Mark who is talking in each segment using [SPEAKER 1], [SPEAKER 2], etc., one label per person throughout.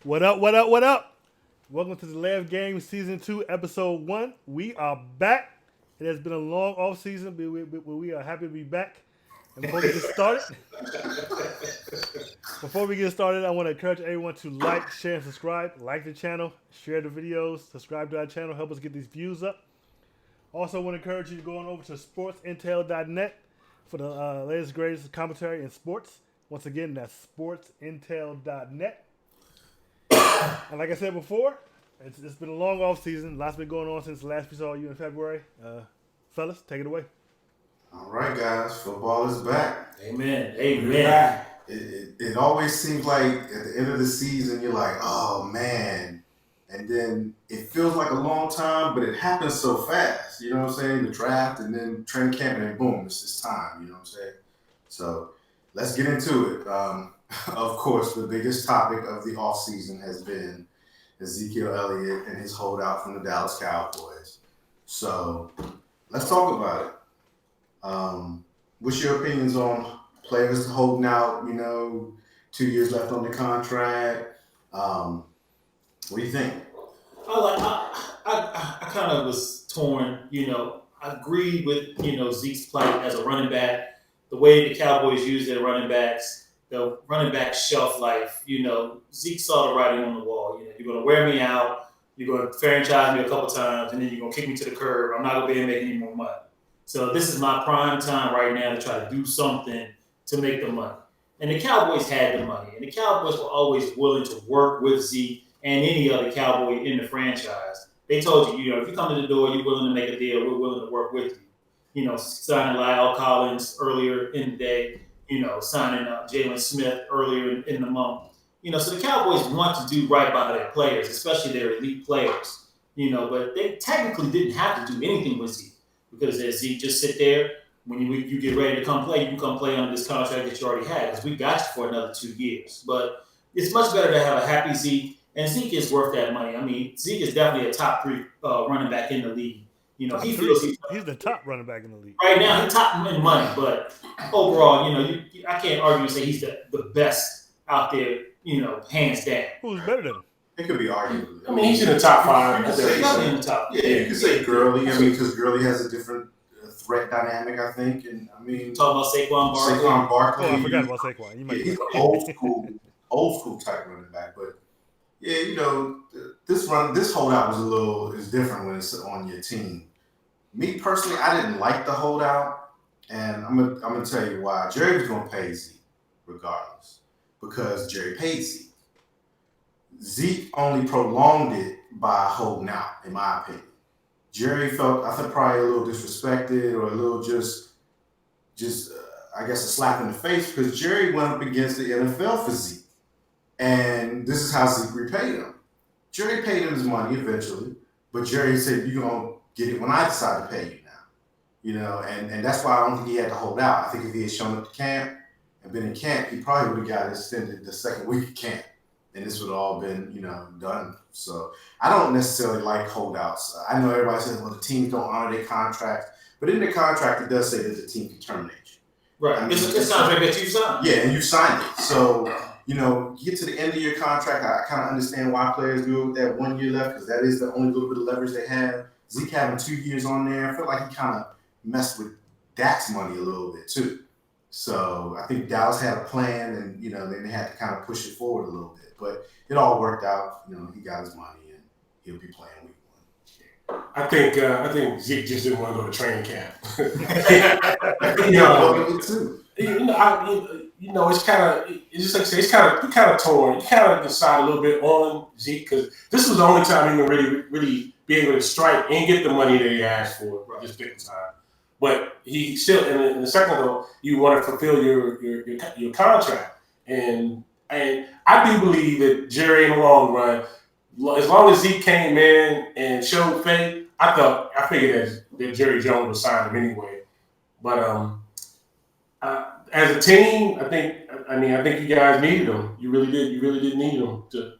[SPEAKER 1] What up, what up, what up? Welcome to the Lab Game Season 2, Episode 1. We are back. It has been a long off season, but we are happy to be back. And before we get started, I want to encourage everyone to like, share, and subscribe. Like the channel, share the videos, subscribe to our channel, help us get these views up. Also, want to encourage you to go on over to sportsintel.net for the latest, greatest commentary in sports. Once again, that's sportsintel.net. And like I said before, it's been a long off season. Lots been going on since the last we saw you in February. Fellas, take it away.
[SPEAKER 2] All right, guys, football is back.
[SPEAKER 3] Amen. Amen.
[SPEAKER 2] It always seems like at the end of the season, you're like, oh man. And then it feels like a long time, but it happens so fast. You know what I'm saying? The draft and then training camp, and then boom, it's time. You know what I'm saying? So let's get into it. Of course, the biggest topic of the offseason has been Ezekiel Elliott and his holdout from the Dallas Cowboys. So let's talk about it. What's your opinions on players holding out, 2 years left on the contract? What do you think?
[SPEAKER 3] I kind of was torn. I agreed with Zeke's plight as a running back. The way the Cowboys use their running backs, the running back shelf life. Zeke saw the writing on the wall. You're going to wear me out. You're going to franchise me a couple times, and then you're going to kick me to the curb. I'm not going to be able to make any more money. So this is my prime time right now to try to do something to make the money. And the Cowboys had the money, and the Cowboys were always willing to work with Zeke and any other Cowboy in the franchise. They told you, if you come to the door, you're willing to make a deal, we're willing to work with you. Signing Lyle Collins earlier in the day, signing Jalen Smith earlier in the month. So the Cowboys want to do right by their players, especially their elite players. But they technically didn't have to do anything with Zeke because as Zeke just sit there, when you get ready to come play, you can come play under this contract that you already had because we got you for another 2 years. But it's much better to have a happy Zeke. And Zeke is worth that money. I mean, Zeke is definitely a top 3 running back in the league. He feels
[SPEAKER 1] he's the top running back in the league
[SPEAKER 3] right now. He's top in money, but overall, I can't argue and say he's the best out there. Hands down.
[SPEAKER 1] Who's better than him?
[SPEAKER 2] It could be arguable.
[SPEAKER 4] I mean, he's in the top 5.
[SPEAKER 3] He's definitely in the top.
[SPEAKER 2] Yeah, you could say Gurley. I mean, because Gurley has a different threat dynamic, I think. And I mean,
[SPEAKER 3] talking about Saquon Barkley.
[SPEAKER 1] Oh, I forgot about Saquon.
[SPEAKER 2] He's an old school type running back, but. Yeah, this holdout is different when it's on your team. Me personally, I didn't like the holdout, and I'm gonna tell you why. Jerry was gonna pay Zeke regardless because Jerry paid Zeke. Zeke only prolonged it by holding out, in my opinion. Jerry felt, I think, probably a little disrespected or a little just I guess a slap in the face because Jerry went up against the NFL for Zeke. And this is how Zeke repaid him. Jerry paid him his money eventually, but Jerry said, you're going to get it when I decide to pay you now. And that's why I don't think he had to hold out. I think if he had shown up to camp and been in camp, he probably would have got extended the second week of camp. And this would have all been, done. So I don't necessarily like holdouts. I know everybody says, well, the teams don't honor their contracts. But in the contract, it does say that the team can terminate you.
[SPEAKER 3] Right. I mean, it's a contract that you signed.
[SPEAKER 2] Yeah, and you signed it. So... you get to the end of your contract. I kind of understand why players do it with that 1 year left because that is the only little bit of leverage they have. Zeke having 2 years on there, I feel like he kind of messed with Dak's money a little bit too. So I think Dallas had a plan, and they had to kind of push it forward a little bit. But it all worked out. He got his money, and he'll be playing week 1.
[SPEAKER 4] I think Zeke just didn't want to go to training camp.
[SPEAKER 2] Too.
[SPEAKER 4] It's kind of just like I say, it's kind of torn. You kind of decide a little bit on Zeke because this was the only time he could really be able to strike and get the money that he asked for this big time. But he still, in the second though, you want to fulfill your contract, and I do believe that Jerry in the long run, as long as Zeke came in and showed faith, I figured that Jerry Jones would sign him anyway. But as a team, I think you guys needed them. You really did. You really did need them
[SPEAKER 3] to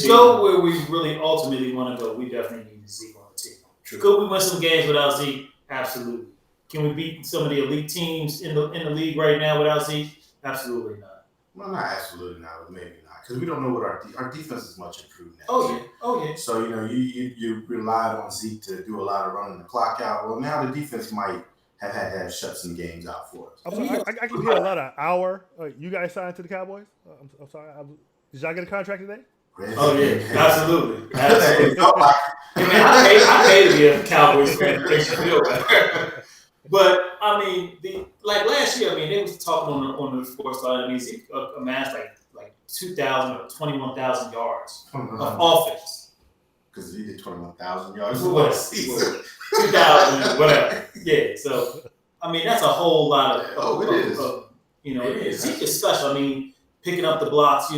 [SPEAKER 3] go where we really ultimately want to go. We definitely need Zeke on the team. True. Could we win some games without Zeke? Absolutely. Can we beat some of the elite teams in the league right now without Zeke? Absolutely not.
[SPEAKER 2] Well, not absolutely not, but maybe not, because we don't know what our defense is much improved now.
[SPEAKER 3] Oh yeah.
[SPEAKER 2] So you relied on Zeke to do a lot of running the clock out. Well, now the defense might have had to have shut some games out for us.
[SPEAKER 1] I'm sorry, I keep hearing a lot of hour. You guys signed to the Cowboys? I'm sorry. Did y'all get a contract today?
[SPEAKER 3] Oh yeah, absolutely.
[SPEAKER 2] Absolutely.
[SPEAKER 3] I pay to be a Cowboys fan. It makes you feel better. But I mean, like last year, I mean, they was talking on the sports side. I mean, Zeke amassed like 2,000 or 21,000 yards of offense.
[SPEAKER 2] Because he did 21,000 yards.
[SPEAKER 3] What? 2,000, whatever. Yeah. So I mean, that's a whole lot of.
[SPEAKER 2] It is.
[SPEAKER 3] Zeke is special. I mean, picking up the blocks.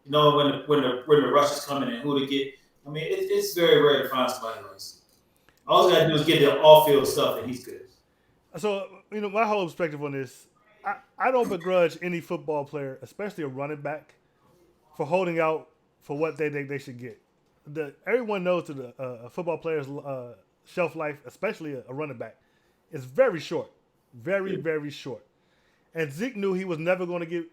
[SPEAKER 3] Knowing when the rush is coming and who to get. I mean, it's very rare to find somebody like Zeke. All you got to do is get the off-field stuff, and he's good.
[SPEAKER 1] So, my whole perspective on this, I don't begrudge any football player, especially a running back, for holding out for what they think they should get. Everyone knows that a football player's shelf life, especially a running back, is very short. Very, very short. And Zeke knew he was never going to get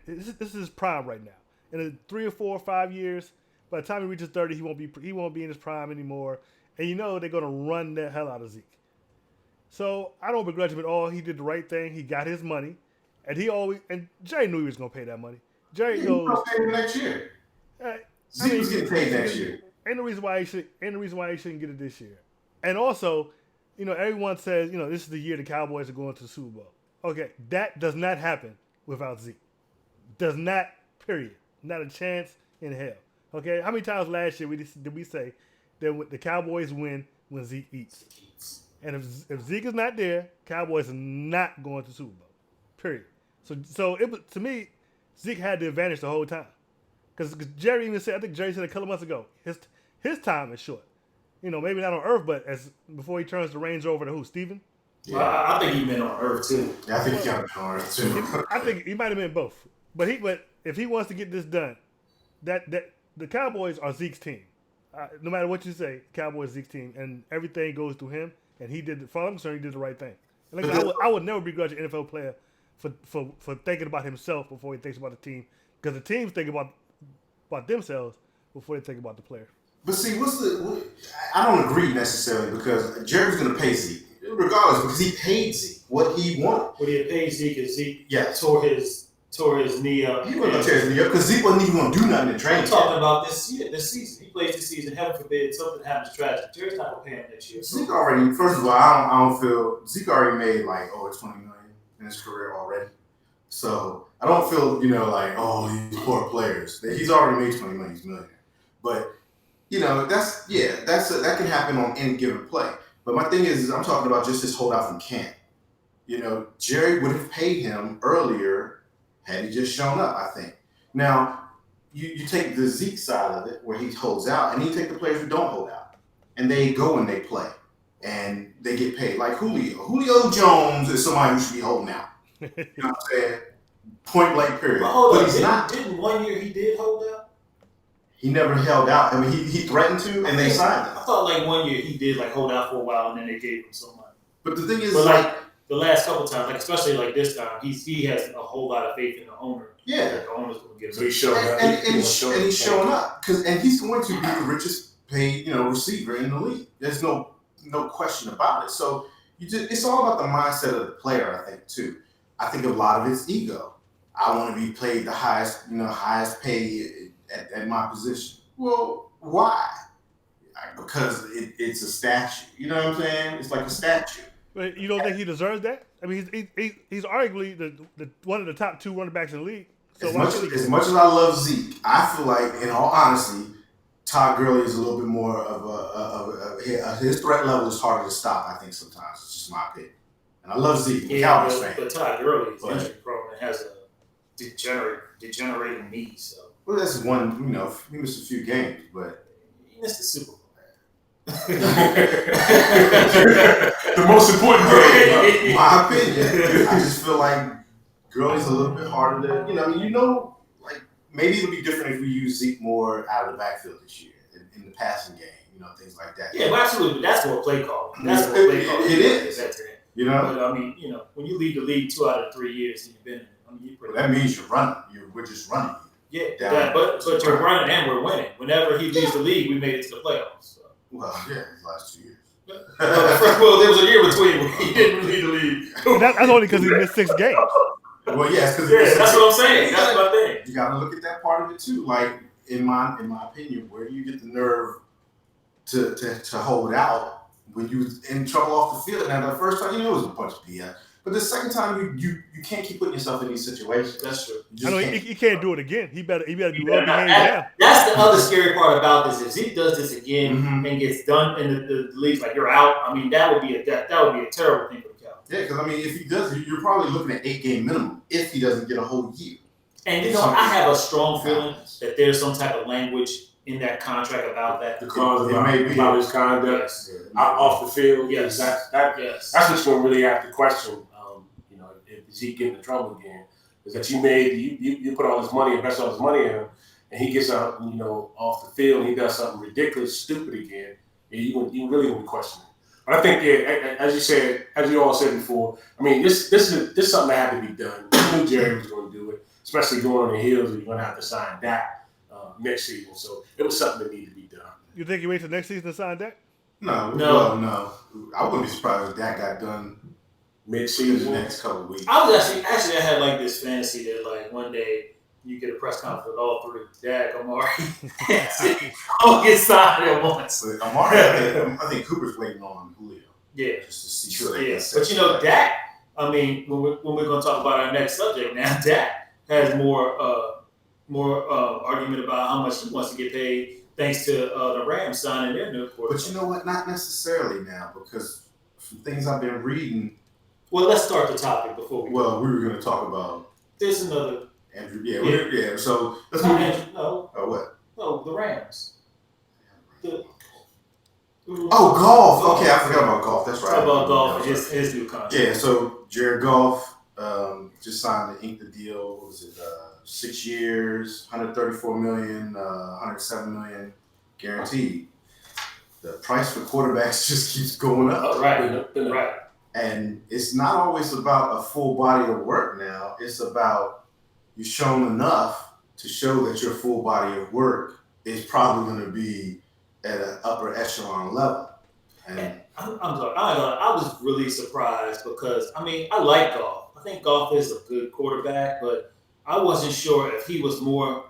[SPEAKER 1] this is his prime right now. In 3 or 4 or 5 years, by the time he reaches 30, he won't be in his prime anymore. And they're going to run the hell out of Zeke. So I don't begrudge him at all. He did the right thing. He got his money, and Jerry knew he was going to pay that money. Jerry goes.
[SPEAKER 2] He's going to pay him next year. Zeke was getting paid next year.
[SPEAKER 1] Ain't the reason why he shouldn't get it this year. And also, everyone says, this is the year the Cowboys are going to the Super Bowl. Okay, that does not happen without Zeke. Does not. Period. Not a chance in hell. Okay, how many times last year did we say that the Cowboys win when Zeke eats? And if Zeke is not there, Cowboys are not going to Super Bowl. Period. So it was, to me, Zeke had the advantage the whole time. Because Jerry even said, I think Jerry said a couple of months ago, his time is short. Maybe not on Earth, but before he turns the reins over to who? Steven?
[SPEAKER 3] Yeah, I think he meant on Earth too.
[SPEAKER 2] Yeah, I think he counted on Earth too.
[SPEAKER 1] I think he might have meant both. But if he wants to get this done, that the Cowboys are Zeke's team. No matter what you say, Cowboys Zeke's team, and everything goes through him. And he did, as far as I'm concerned, he did the right thing. And I would never begrudge an NFL player for thinking about himself before he thinks about the team, because the teams think about themselves before they think about the player.
[SPEAKER 2] But see, I don't agree necessarily, because Jerry's going to pay Zeke regardless, because he paid Zeke what he wanted.
[SPEAKER 3] What he had paid Zeke is Zeke tore his knee up.
[SPEAKER 2] He wasn't going to tear his knee up because Zeke wasn't even going to do nothing in training.
[SPEAKER 3] I'm talking about this season. He plays this season. Heaven forbid something happens tragic. Jerry's not going to pay him next year.
[SPEAKER 2] Zeke already, first of all, I don't feel Zeke already made like over $20 million in his career already. So I don't feel these poor players. He's already made $20 million. He's a millionaire. But that can happen on any given play. But my thing is I'm talking about just his holdout from camp. Jerry would have paid him earlier had he just shown up, I think. Now, you take the Zeke side of it, where he holds out, and you take the players who don't hold out. And they go and they play. And they get paid. Like Julio. Julio Jones is somebody who should be holding out. You know what I'm saying? Point blank period.
[SPEAKER 3] But he's not. Didn't 1 year he did hold out?
[SPEAKER 2] He never held out. I mean, he threatened to, and they signed him.
[SPEAKER 3] I thought 1 year he did hold out for a while, and then they gave him some money.
[SPEAKER 2] But the thing is,
[SPEAKER 3] the last couple times, especially this time, he has a whole lot of faith in the owner.
[SPEAKER 2] Yeah,
[SPEAKER 3] the owner's going to give him.
[SPEAKER 4] So he's showing up,
[SPEAKER 2] and he's showing up and he's going to be the richest paid receiver in the league. There's no question about it. So it's all about the mindset of the player, I think too. I think a lot of it's ego. I want to be paid the highest pay at my position. Well, why? Because it's a statue. You know what I'm saying? It's like a statue.
[SPEAKER 1] But you don't think he deserves that? I mean, he's arguably the one of the top 2 running backs in the league. So
[SPEAKER 2] as much as I love Zeke, I feel like, in all honesty, Todd Gurley is a little bit more of his threat level is harder to stop. I think sometimes it's just my opinion. And I love Zeke, Cowboys fan.
[SPEAKER 3] But Todd Gurley is injury prone and has a degenerating knee. So
[SPEAKER 2] well, that's one. He missed a few games, but
[SPEAKER 3] he missed the Super Bowl.
[SPEAKER 4] The most important thing,
[SPEAKER 2] my opinion. I just feel like Gurley's a little bit harder to, maybe it'll be different if we use Zeke more out of the backfield this year in the passing game, things like that.
[SPEAKER 3] Yeah, well, absolutely. That's what play calling. That's what play calling
[SPEAKER 2] it is.
[SPEAKER 3] That's it.
[SPEAKER 2] But
[SPEAKER 3] I mean, when you lead the league 2 out of 3 years and you've been in I mean,
[SPEAKER 2] Well, that means you're running. We're just running.
[SPEAKER 3] yeah,
[SPEAKER 2] Down.
[SPEAKER 3] but you're running and we're winning. Whenever he leaves the league, we made it to the playoffs. So.
[SPEAKER 2] Well, yeah, his last 2 years.
[SPEAKER 3] Well, there was a year between when he didn't leave the league.
[SPEAKER 1] That's only because he missed 6 games.
[SPEAKER 2] Well, yeah, because
[SPEAKER 3] That's what I'm saying. That's my thing.
[SPEAKER 2] You got to look at that part of it too. Like in my opinion, where do you get the nerve to hold out when you in trouble off the field? Now the first time, it was a bunch of BS. But the second time, you can't keep putting yourself in these situations.
[SPEAKER 3] That's true.
[SPEAKER 1] I know he can't do it again. He better do well behaved now.
[SPEAKER 3] That's the other scary part about this. If Zeke does this again and gets done, and the league's like you're out, I mean that would be a terrible thing for the Cowboys.
[SPEAKER 2] Yeah, because I mean, if he does, you're probably looking at 8-game minimum if he doesn't get a whole year.
[SPEAKER 3] And I have a strong feeling that there's some type of language in that contract about that.
[SPEAKER 4] The clause about his conduct off the field.
[SPEAKER 3] Yes.
[SPEAKER 4] That's what's going to really have to question. If Zeke get into trouble again, is that you put all this money, invest all this money in him, and he gets out, off the field, and he does something ridiculous, stupid again. You really will be questioning. But I think, as you all said before, I mean, this is something that had to be done. I knew Jerry was going to do it, especially going on the heels of you're going to have to sign Dak next season. So it was something that needed to be done.
[SPEAKER 1] You think he waits till next season to sign Dak?
[SPEAKER 2] No. I wouldn't be surprised if Dak got done
[SPEAKER 4] mid-season,
[SPEAKER 2] the next couple of weeks.
[SPEAKER 3] I was actually I had like this fantasy that like one day you get a press conference with all three, Dak, Amari, all get signed at once.
[SPEAKER 2] But Amari, I think Cooper's waiting on Julio.
[SPEAKER 3] Yeah,
[SPEAKER 2] just to see sure.
[SPEAKER 3] Yeah, but Dak. I mean, when we're going to talk about our next subject now, Dak has more argument about how much he wants to get paid thanks to the Rams signing their new quarterback.
[SPEAKER 2] But you know what? Not necessarily now, because from things I've been reading.
[SPEAKER 3] Well, let's start the topic before we.
[SPEAKER 2] Well, we were going to talk about.
[SPEAKER 3] There's another.
[SPEAKER 2] Andrew. Yeah. So let's move.
[SPEAKER 3] No.
[SPEAKER 2] Oh, what?
[SPEAKER 3] No, the Rams.
[SPEAKER 2] Golf. Okay, I forgot about golf. That's right.
[SPEAKER 3] About golf. His new contract.
[SPEAKER 2] Yeah. So Jared Goff just signed to ink the deal. What was it? 6 years, $134 million, $107 million guaranteed. The price for quarterbacks just keeps going up.
[SPEAKER 3] Right.
[SPEAKER 2] And it's not always about a full body of work now. It's about you've shown enough to show that your full body of work is probably going to be at an upper echelon level. And
[SPEAKER 3] I'm sorry. I was really surprised because, I mean, I like Goff. I think Goff is a good quarterback, but I wasn't sure if he was more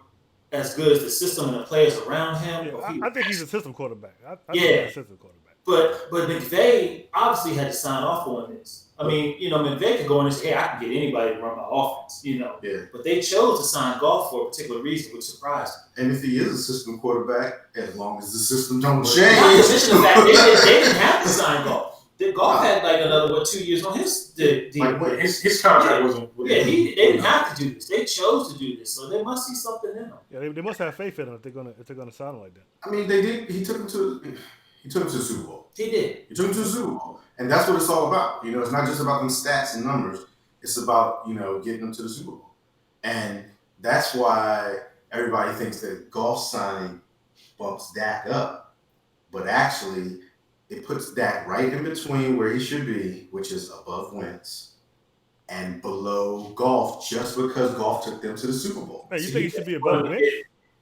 [SPEAKER 3] as good as the system and the players around him.
[SPEAKER 1] Yeah, I think he's a system quarterback. I think
[SPEAKER 3] yeah.
[SPEAKER 1] he's a system quarterback.
[SPEAKER 3] But McVay obviously had to sign off on this. I mean, McVay could go in and say, hey, I can get anybody to run my offense,
[SPEAKER 2] Yeah.
[SPEAKER 3] But they chose to sign Goff for a particular reason, which surprised me.
[SPEAKER 2] And if he is a system quarterback, as long as the system don't change.
[SPEAKER 3] Not to mention the fact they didn't have to sign Goff. Goff had like another 2 years on his deal.
[SPEAKER 4] His contract wasn't.
[SPEAKER 3] Yeah, they didn't have to do this. They chose to do this, so there must be something in them.
[SPEAKER 1] Yeah, they must have faith in him if they're gonna sign him like that.
[SPEAKER 2] I mean, they did. He took him to the Super Bowl.
[SPEAKER 3] He did.
[SPEAKER 2] He took him to the Super Bowl, and that's what it's all about. It's not just about them stats and numbers. It's about getting them to the Super Bowl, and that's why everybody thinks that Goff signing bumps Dak up, but actually. It puts Dak right in between where he should be, which is above Wentz, and below Goff, just because Goff took them to the Super Bowl.
[SPEAKER 1] Hey, you think he should be above Wentz?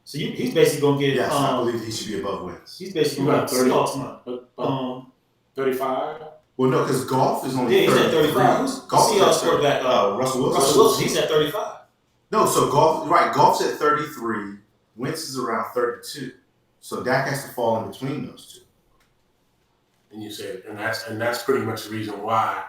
[SPEAKER 3] So he's basically going to get.
[SPEAKER 2] Yes, I believe he should be above Wentz.
[SPEAKER 3] He's basically going to get Seahawks
[SPEAKER 4] 35.
[SPEAKER 2] Well, no, because Goff is only.
[SPEAKER 3] Yeah, he's at 35. Who's Seahawks quarterback?
[SPEAKER 2] Russell Wilson.
[SPEAKER 3] Russell Wilson. He's at 35.
[SPEAKER 2] No, so Goff's at 33. Wentz is around 32. So Dak has to fall in between those two.
[SPEAKER 4] And you said, and that's pretty much the reason why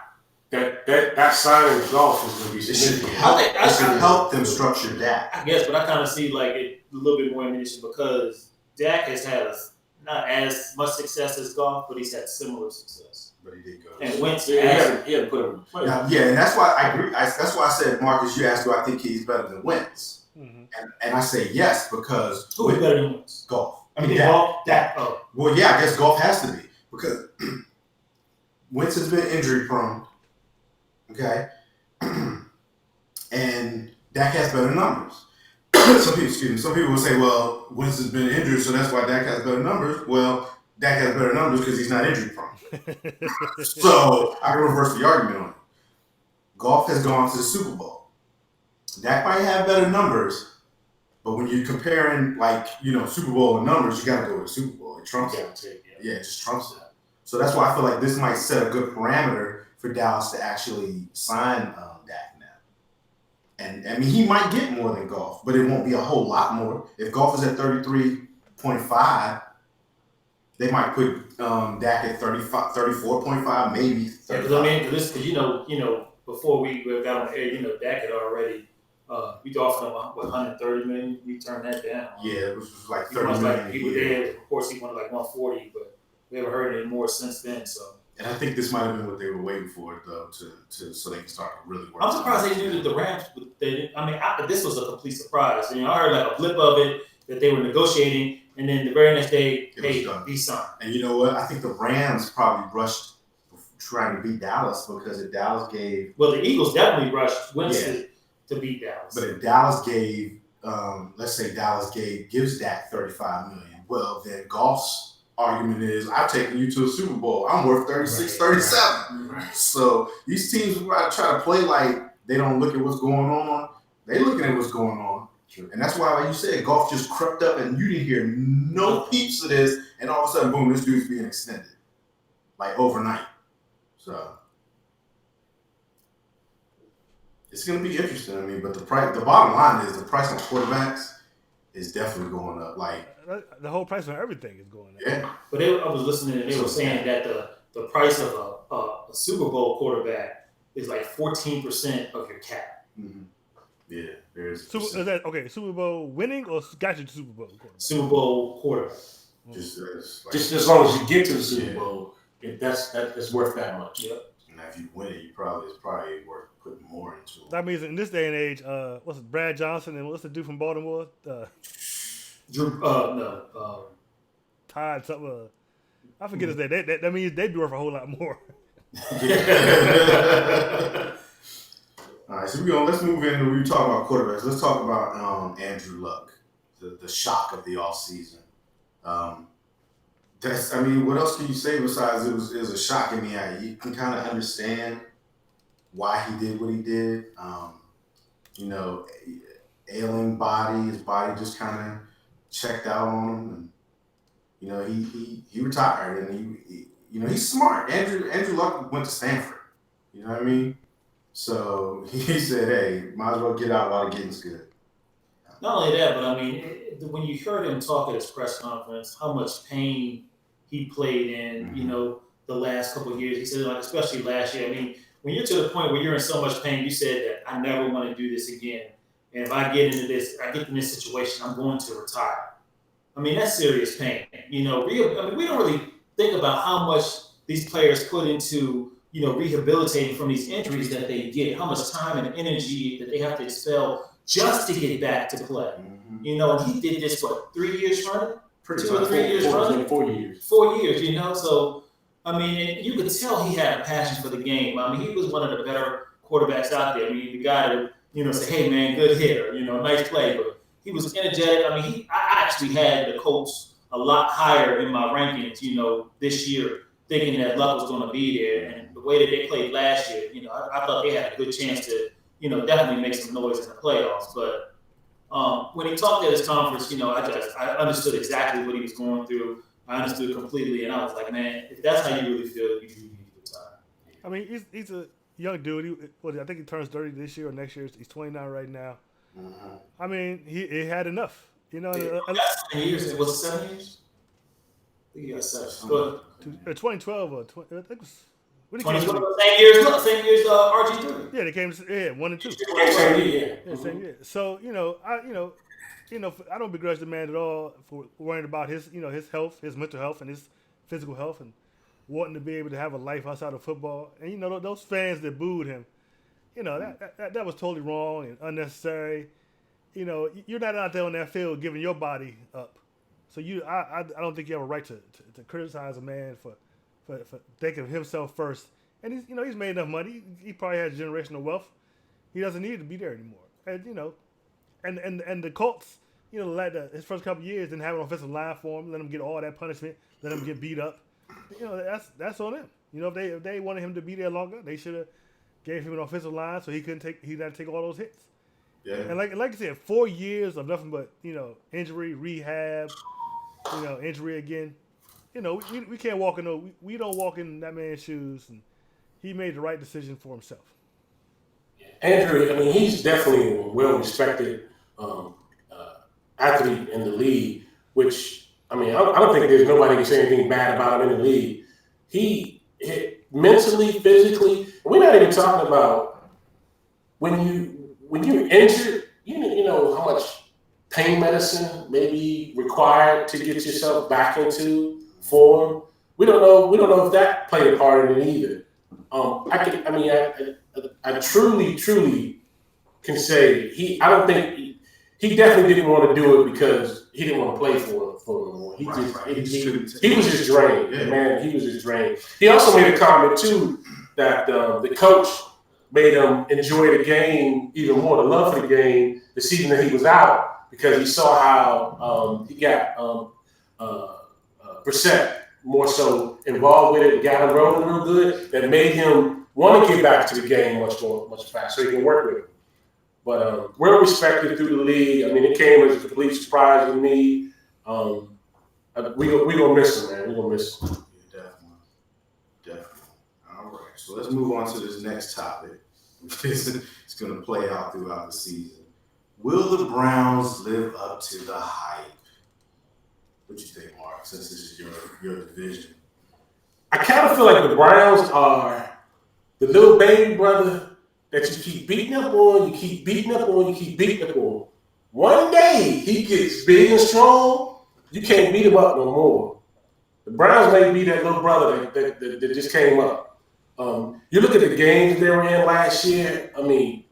[SPEAKER 4] that signing of Goff is going to be significant.
[SPEAKER 2] It should help them structure Dak.
[SPEAKER 3] I guess, but I kind of see like a little bit more ammunition because Dak has had not as much success as Goff, but he's had similar success.
[SPEAKER 2] But he did go.
[SPEAKER 3] And Wentz,
[SPEAKER 4] he had to put him in play.
[SPEAKER 2] Yeah, and that's why I agree. That's why I said, Marcus, you asked, do I think he's better than Wentz?
[SPEAKER 1] Mm-hmm.
[SPEAKER 2] And I say yes because
[SPEAKER 3] who is better than Wentz?
[SPEAKER 2] Goff.
[SPEAKER 3] Dak. Oh.
[SPEAKER 2] Well, yeah, I guess Goff has to be. Because Wentz has been injury prone, okay, and Dak has better numbers. Some people will say, well, Wentz has been injured, so that's why Dak has better numbers. Well, Dak has better numbers because he's not injury prone. So I can reverse the argument on it. Goff has gone to the Super Bowl, So Dak might have better numbers, but when you're comparing like Super Bowl numbers, you got to go with the Super Bowl. It trumps it. Yeah, it just trumps it. So that's why I feel like this might set a good parameter for Dallas to actually sign Dak now. And I mean, he might get more than Goff, but it won't be a whole lot more. If Goff is at 33.5, they might put Dak at 34.5, maybe.
[SPEAKER 3] Yeah, because I mean, because before we got on the air, Dak had already we offered him 130 million. We turned that down.
[SPEAKER 2] Yeah, it was like 30
[SPEAKER 3] million.
[SPEAKER 2] million.
[SPEAKER 3] People there, of course, he wanted like 140, but we haven't heard any more since then. So.
[SPEAKER 2] And I think this might have been what they were waiting for, though, to so they can start to really work.
[SPEAKER 3] I'm surprised they knew that the Rams. This was a complete surprise. I heard like a blip of it that they were negotiating, and then the very next day, he signed.
[SPEAKER 2] And you know what? I think the Rams probably rushed trying to beat Dallas because if Dallas gave.
[SPEAKER 3] Well, the Eagles definitely rushed Winston to beat Dallas.
[SPEAKER 2] But if Dallas gave, let's say Dallas gives Dak $35 million, well, then Goff's argument is, I've taken you to a Super Bowl. I'm worth 36, 37.
[SPEAKER 4] Right.
[SPEAKER 2] So these teams try to play like they don't look at what's going on. They looking at what's going on. Sure. And that's why, like you said, Goff just crept up and you didn't hear no peeps of this. And all of a sudden, boom, this dude's being extended. Like overnight. So it's going to be interesting. I mean, but the bottom line is the price on quarterbacks is definitely going up. Like,
[SPEAKER 1] the whole price on everything is going up.
[SPEAKER 2] Yeah.
[SPEAKER 3] But I was listening and they were saying that the price of a Super Bowl quarterback is like 14% of your cap.
[SPEAKER 2] Mm-hmm. Yeah, there's.
[SPEAKER 1] Is that okay? Super Bowl winning or got you to Super Bowl quarterback?
[SPEAKER 3] Super Bowl quarterback.
[SPEAKER 2] Just
[SPEAKER 4] as long as you get to the Super Bowl, that's worth that much.
[SPEAKER 3] Yep.
[SPEAKER 2] And if you win it, it's probably worth putting more into it.
[SPEAKER 1] That means in this day and age, what's it, Brad Johnson and what's the dude from Baltimore? Todd something. I forget his name. That means they'd be worth a whole lot more.
[SPEAKER 2] All right, so let's move into, we talk about quarterbacks. Let's talk about Andrew Luck, the shock of the offseason. What else can you say besides it was a shock? I mean, you can kind of understand why he did what he did. Ailing body, his body just kind of checked out on him, and he retired, and he's smart. Andrew Luck went to Stanford. You know what I mean? So he said, "Hey, might as well get out while the getting's good."
[SPEAKER 3] Not only that, but when you heard him talk at his press conference, how much pain he played in, the last couple of years. He said, like, especially last year. I mean, when you're to the point where you're in so much pain, you said that I never want to do this again. And if I get in this situation, I'm going to retire. I mean, that's serious pain. We don't really think about how much these players put into, rehabilitating from these injuries that they get, how much time and energy that they have to expel just to get back to play. Mm-hmm. And he did this, 3 years running? 2 or 3 years running?
[SPEAKER 4] 4 years.
[SPEAKER 3] 4 years, So, you could tell he had a passion for the game. He was one of the better quarterbacks out there. The guy that, say, hey, man, good hitter, nice play. But he was energetic. I actually had the Colts a lot higher in my rankings, this year, thinking that Luck was going to be there. And the way that they played last year, I thought they had a good chance to, definitely make some noise in the playoffs. But when he talked at his conference, I understood exactly what he was going through. I understood completely, and I was like, man, if that's how you really feel, you need to retire.
[SPEAKER 1] He's a young dude. I think he turns 30 this year or next year. He's 29 right now.
[SPEAKER 2] Mm-hmm.
[SPEAKER 1] He had enough.
[SPEAKER 3] 7 years. Was it 7 years? I think he got 7.
[SPEAKER 1] 2012 or 20. I think it was.
[SPEAKER 3] Same years RG3.
[SPEAKER 1] Yeah, they came 1 and 2.
[SPEAKER 4] Same
[SPEAKER 1] year. So I don't begrudge the man at all for worrying about his his health, his mental health, and his physical health, and wanting to be able to have a life outside of football. And those fans that booed him, that was totally wrong and unnecessary. You're not out there on that field giving your body up. So I don't think you have a right to criticize a man for thinking of himself first. And he's made enough money. He probably has generational wealth. He doesn't need to be there anymore. And and the Colts, his first couple of years didn't have an offensive line for him. Let him get all that punishment. Let him get beat up. That's on them. If they wanted him to be there longer, they should have gave him an offensive line so he had to take all those hits.
[SPEAKER 2] Yeah.
[SPEAKER 1] And like I said, 4 years of nothing but injury, rehab, injury again. We can't walk in we don't walk in that man's shoes, and he made the right decision for himself.
[SPEAKER 4] Andrew, I mean, he's definitely a well-respected um, athlete in the league. Which I mean, I don't think there's nobody can say anything bad about him in the league. He mentally, physically. We're not even talking about when you're injured. You know how much pain medicine may be required to get yourself back into form. We don't know if that played a part in it either. I truly can say I don't think he definitely didn't want to do it because he didn't want to play for him anymore. He was just drained.
[SPEAKER 2] Yeah.
[SPEAKER 4] Man, he was just drained. He also made a comment too that the coach made him enjoy the game even more, the love for the game, the season that he was out, because he saw how he got Brissett more so involved with it, got him rolling real good, that made him want to get back to the game much faster, so he can work with it. But well respected through the league. I mean, it came as a complete surprise to me. We gonna miss him, man. We gonna miss him.
[SPEAKER 2] Yeah, definitely. All right. So let's move on to this next topic. It's going to play out throughout the season. Will the Browns live up to the hype? What you think, Mark? Since this is your division.
[SPEAKER 4] I kind of feel like the Browns are the little baby brother that you keep beating up on, you keep beating up on. One day he gets big and strong, you can't beat him up no more. The Browns may be that little brother that just came up. You look at the games they were in last year. I mean,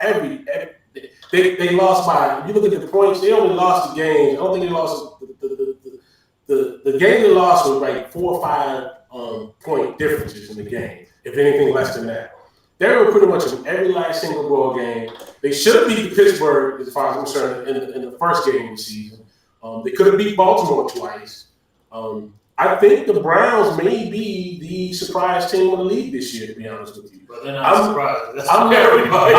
[SPEAKER 4] they lost by. You look at the points. They only lost the games. I don't think they lost the game they lost was like 4 or 5 point differences in the game. If anything less than that. They were pretty much in every last single ball game. They should have beat Pittsburgh, as far as I'm concerned, in the first game of the season. They could have beat Baltimore twice. I think the Browns may be the surprise team of the league this year, to be honest with you.
[SPEAKER 3] But they're not surprised. That's
[SPEAKER 4] I'm
[SPEAKER 3] everybody's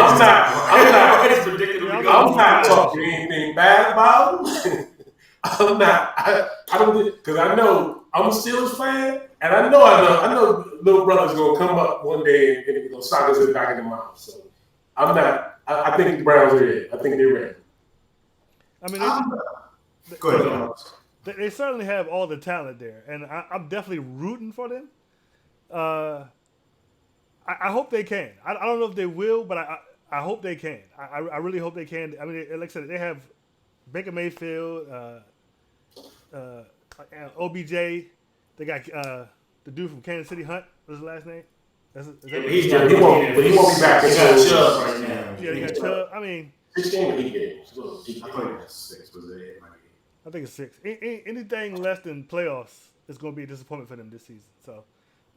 [SPEAKER 3] predicting.
[SPEAKER 4] I'm not talking anything bad about them. I'm not. I don't, because I know I'm a Steelers fan, and I know little brother's gonna come up one day and he's gonna sock us back in the mouth. So I'm not. I think the Browns are ready. I think they're ready.
[SPEAKER 1] I mean,
[SPEAKER 2] Go ahead.
[SPEAKER 1] they certainly have all the talent there, and I'm definitely rooting for them. I hope they can. I don't know if they will, but I hope they can. I really hope they can. I mean, like I said, they have Baker Mayfield, OBJ. They got the dude from Kansas City, Hunt. What's his last name?
[SPEAKER 3] He
[SPEAKER 4] won't be back.
[SPEAKER 3] He got Chubb right now.
[SPEAKER 1] Yeah, they got Chubb. I mean,
[SPEAKER 4] 16 league games.
[SPEAKER 2] I thought that's 6. Was it 8?
[SPEAKER 1] I think it's 6. Anything less than playoffs is going to be a disappointment for them this season. So,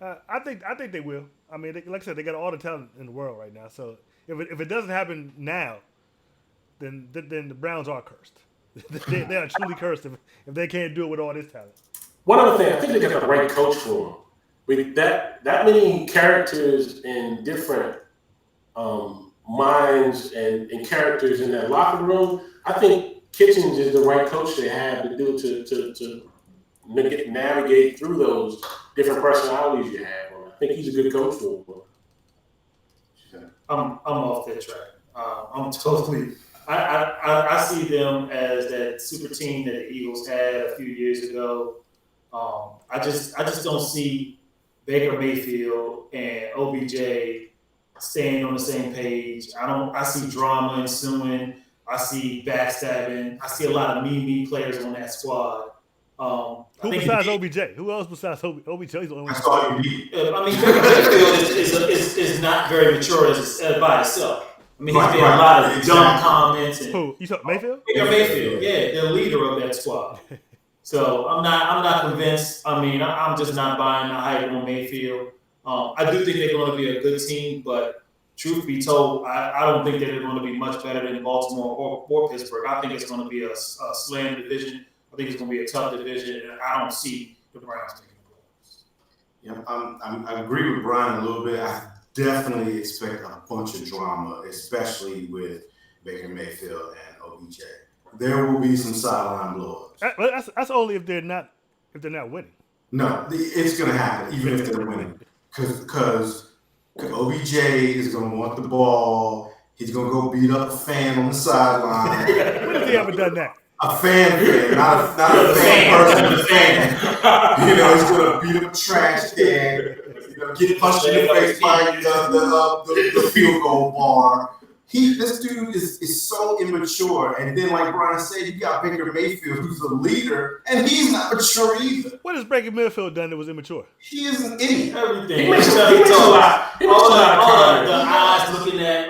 [SPEAKER 1] I think they will. I mean, like I said, they got all the talent in the world right now. So, if it doesn't happen now, then the Browns are cursed. they are truly cursed if they can't do it with all this talent.
[SPEAKER 4] One other thing, I think they got the right coach for them. With that many characters and different minds and characters in that locker room, I think Kitchens is the right coach they have to do to navigate through those different personalities you have. I think he's a good coach for them.
[SPEAKER 3] I'm off that track. I'm totally. I see them as that super team that the Eagles had a few years ago. I just don't see Baker Mayfield and OBJ staying on the same page. I see drama ensuing. I see backstabbing. I see a lot of me players on that squad.
[SPEAKER 1] Who besides OBJ? Who else besides OBJ? He's the only one.
[SPEAKER 2] That's all you need.
[SPEAKER 3] I mean, Baker Mayfield is not very mature by itself. I mean, he's made a lot of dumb comments.
[SPEAKER 1] Who? You talking Mayfield?
[SPEAKER 3] Baker Mayfield, yeah, the leader of that squad. So I'm not convinced. I mean, I'm just not buying the hype on Mayfield. I do think they're going to be a good team, but truth be told, I don't think they're going to be much better than Baltimore or Pittsburgh. I think it's going to be a slam division. I think it's going to be a tough division, and I don't see the Browns taking the playoffs.
[SPEAKER 2] Yeah, I agree with Brian a little bit. I definitely expect a bunch of drama, especially with Baker Mayfield and OBJ. There will be some sideline blow-ups.
[SPEAKER 1] That's only if they're not winning.
[SPEAKER 2] No, it's going to happen even if they're winning, because OBJ is going to want the ball. He's going to go beat up a fan on the sideline.
[SPEAKER 1] When has he ever done that?
[SPEAKER 2] A fan, not a fan person, a fan. He's going to beat up a trash can, get punched in the face by the field goal bar. This dude is so immature. And then, like Brian said, you got Baker Mayfield, who's a leader, and he's not mature either.
[SPEAKER 1] What has Baker Mayfield done that was immature?
[SPEAKER 2] He is an idiot.
[SPEAKER 3] Everything.
[SPEAKER 4] He makes a lot.
[SPEAKER 3] All the eyes looking at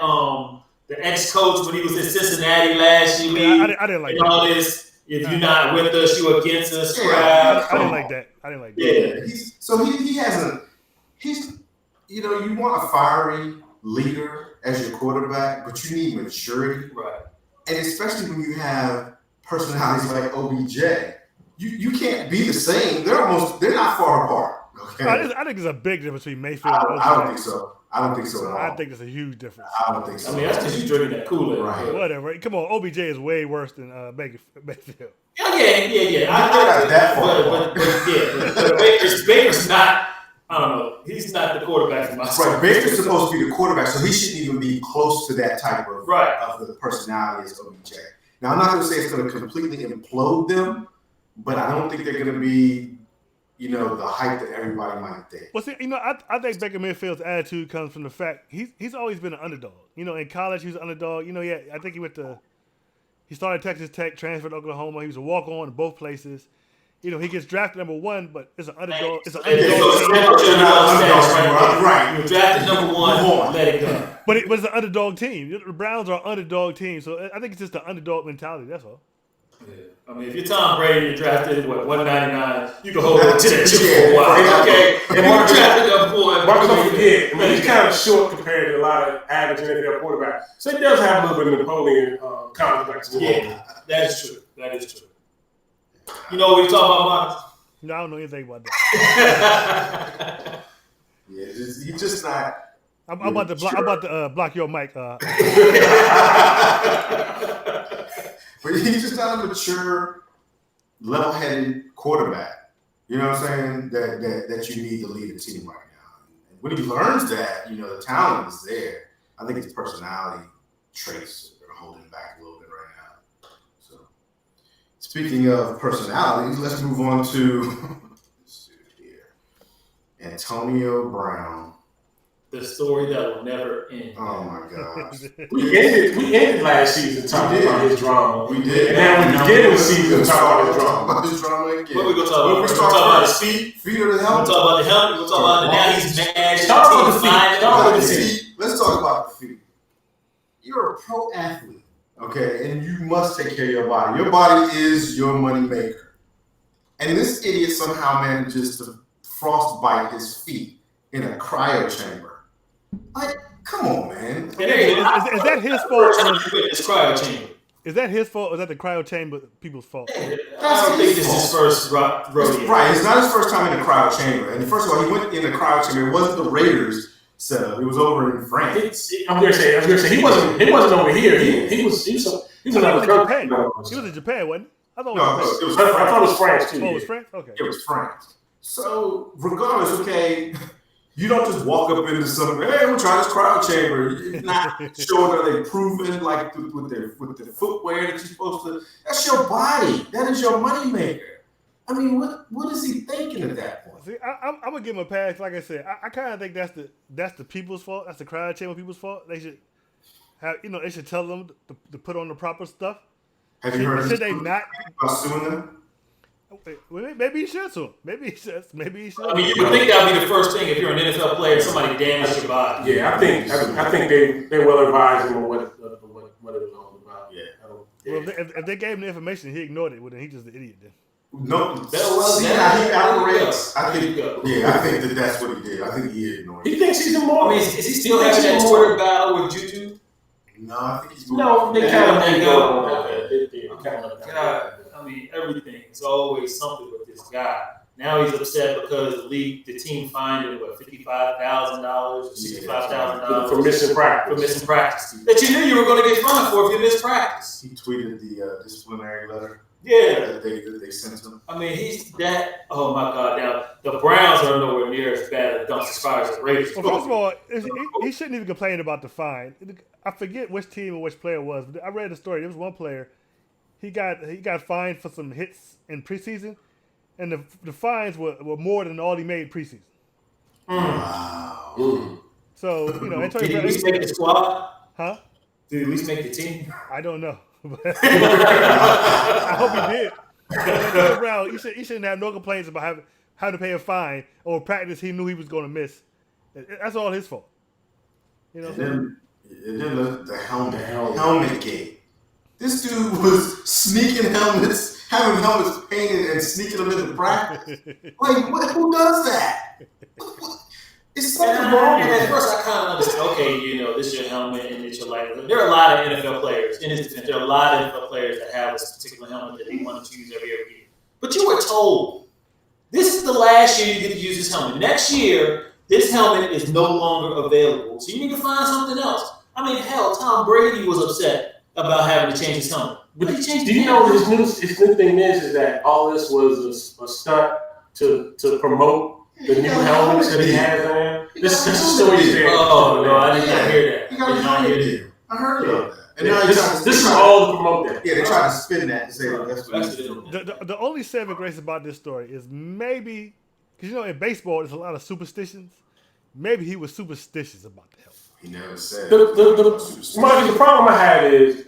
[SPEAKER 3] the ex-coach when he was in Cincinnati last year.
[SPEAKER 1] Yeah, I didn't like that.
[SPEAKER 3] All this, if you're not with us, you're against us.
[SPEAKER 2] Yeah,
[SPEAKER 1] I didn't like that.
[SPEAKER 2] Yeah, he hasn't. You want a fiery leader as your quarterback, but you need maturity,
[SPEAKER 3] Right?
[SPEAKER 2] And especially when you have personalities like OBJ, you can't be the same. They're not far apart. Okay,
[SPEAKER 1] I think there's a big difference between Mayfield and OBJ.
[SPEAKER 2] I don't think so. I don't think so at all.
[SPEAKER 1] I think there's a huge difference.
[SPEAKER 2] I don't think so.
[SPEAKER 3] I mean, that's because you're drinking that Kool-Aid.
[SPEAKER 2] Right.
[SPEAKER 1] Whatever. Come on, OBJ is way worse than Mayfield.
[SPEAKER 3] Yeah.
[SPEAKER 2] Not that far.
[SPEAKER 3] But Baker's not. I don't know. He's not the quarterback for my school.
[SPEAKER 2] Right, Baker's supposed to be the quarterback, so he shouldn't even be close to that type of the personality as OBJ. Now, I'm not going to say it's going to completely implode them, but I don't think they're going to be, the hype that everybody might think.
[SPEAKER 1] Well, see, I think Baker Mayfield's attitude comes from the fact he's always been an underdog. In college he was an underdog. I think he started Texas Tech, transferred to Oklahoma. He was a walk-on in both places. He gets drafted number 1, but it's an underdog. It's an underdog.
[SPEAKER 2] Right.
[SPEAKER 3] You're drafted number 1. Let it go.
[SPEAKER 1] But it was an underdog team. The Browns are an underdog team, so I think it's just the underdog mentality. That's all.
[SPEAKER 3] Yeah. I mean, if you're Tom Brady, you're drafted 199. You can hold on to that chip for a while, okay? And you're drafted number 1.
[SPEAKER 4] Mark, don't forget, he's kind of short compared to a lot of average NFL quarterbacks. So he does have a little bit of Napoleon complex.
[SPEAKER 3] Yeah, that is true. You know what we're talking about, Mark?
[SPEAKER 1] No, I don't know anything about that.
[SPEAKER 2] Yeah, he's just not.
[SPEAKER 1] I'm about to block your mic.
[SPEAKER 2] But he's just not a mature, level-headed quarterback. You know what I'm saying? That you need to lead a team right now. And when he learns that, the talent is there. I think his personality traits are holding back a little bit right now. So, speaking of personalities, let's move on to let's see here. Antonio Brown.
[SPEAKER 3] The story that will never end.
[SPEAKER 2] Oh my gosh.
[SPEAKER 4] We ended last season talking about his drama.
[SPEAKER 2] We did.
[SPEAKER 4] And now we beginning the season talking about his drama.
[SPEAKER 2] Again.
[SPEAKER 3] What we gonna talk about? We're talking about his feet.
[SPEAKER 2] Feet or the
[SPEAKER 3] We're
[SPEAKER 2] helmet?
[SPEAKER 3] gonna talk about the helmet. We're gonna talk about the now he's mad.
[SPEAKER 4] Start with the feet.
[SPEAKER 2] Let's talk about the feet. You're a pro athlete, okay, and you must take care of your body. Your body is your money maker. And this idiot somehow manages to frostbite his feet in a cryo chamber. Like, come on, man.
[SPEAKER 1] Is that his fault?
[SPEAKER 3] It's cryo chamber.
[SPEAKER 1] Is that his fault or is that the cryo chamber people's fault?
[SPEAKER 3] I don't think this is his first rodeo.
[SPEAKER 2] Right, it's not his first time in the cryo chamber. And first of all, he went in the cryo chamber. It wasn't the Raiders setup. It was over in France.
[SPEAKER 4] I was gonna say he wasn't over here. He was another country.
[SPEAKER 1] He was in Japan, wasn't he? I thought
[SPEAKER 4] it was France too.
[SPEAKER 1] Oh, it was France? Okay.
[SPEAKER 2] It was France. So regardless, okay, you don't just walk up into some, hey, we'll try this cryo chamber. It's not showing are they proven like with the footwear that you're supposed to. That's your body. That is your money maker. I mean, what is he thinking at that point?
[SPEAKER 1] See, I'm gonna give him a pass. Like I said, I kind of think that's the people's fault. That's the cryo chamber people's fault. They should have, they should tell them to put on the proper stuff.
[SPEAKER 2] Have you heard?
[SPEAKER 1] Should they not
[SPEAKER 2] about suing them?
[SPEAKER 1] Maybe he should sue him. Maybe he should.
[SPEAKER 3] I mean, you would think that would be the first thing if you're an NFL player, somebody damaged your body.
[SPEAKER 4] Yeah, I think they well advised him on what it was all about.
[SPEAKER 2] Yeah.
[SPEAKER 1] Well, if they gave him the information, he ignored it. Well, then he's just an idiot. Then.
[SPEAKER 2] No,
[SPEAKER 3] see
[SPEAKER 2] how he outrageous.
[SPEAKER 3] I think
[SPEAKER 2] that's what he did. I think he ignored it.
[SPEAKER 4] He thinks he's immortal.
[SPEAKER 3] I mean, is he still having that Twitter battle with Juju?
[SPEAKER 2] No, I think he's
[SPEAKER 4] no. They kind of let go.
[SPEAKER 3] God, I mean, everything is always something with this guy. Now he's upset because the team fined him $55,000 or $65,000
[SPEAKER 4] for missing practice.
[SPEAKER 3] For missing practice. That you knew you were going to get fined for if you missed practice.
[SPEAKER 2] He tweeted the disciplinary letter
[SPEAKER 3] Yeah.
[SPEAKER 2] that they sent him.
[SPEAKER 3] I mean, he's that. Oh my God! Now the Browns are nowhere near as bad as far as the Raiders.
[SPEAKER 1] Well, first of all, he shouldn't even complain about the fine. I forget which team or which player it was, but I read the story. There was one player. He got fined for some hits in preseason, and the fines were more than all he made preseason.
[SPEAKER 2] Wow.
[SPEAKER 1] So Antonio
[SPEAKER 3] Did he at
[SPEAKER 1] Brown,
[SPEAKER 3] least make the squad?
[SPEAKER 1] huh?
[SPEAKER 3] Did he at least make the team?
[SPEAKER 1] I don't know. I hope he did. Antonio Brown, he shouldn't have no complaints about having to pay a fine or practice he knew he was going to miss. That's all his fault. You know what I'm saying?
[SPEAKER 2] And then the helmet gate. This dude was sneaking helmets, having helmets painted and sneaking them into practice. Like, who does that? It's something wrong.
[SPEAKER 3] And at first, I kind of understood. Okay, this is your helmet and it's your life. There are a lot of NFL players in his defense. There are a lot of NFL players that have this particular helmet that they want to choose every year. But you were told this is the last year you get to use this helmet. Next year, this helmet is no longer available, so you need to find something else. I mean, hell, Tom Brady was upset about having to change his helmet. But he changed.
[SPEAKER 4] Do you know his new thing is that all this was a stunt to promote the new helmets that he has on? This is story there.
[SPEAKER 3] Oh no, I did not hear that.
[SPEAKER 2] He got a helmet deal. I heard about that. And now
[SPEAKER 4] this is all to promote that.
[SPEAKER 2] Yeah, they tried to spin that and say that's what it is.
[SPEAKER 1] The only saving grace about this story is maybe because in baseball there's a lot of superstitions. Maybe he was superstitious about the helmet.
[SPEAKER 2] He never said.
[SPEAKER 4] The problem I had is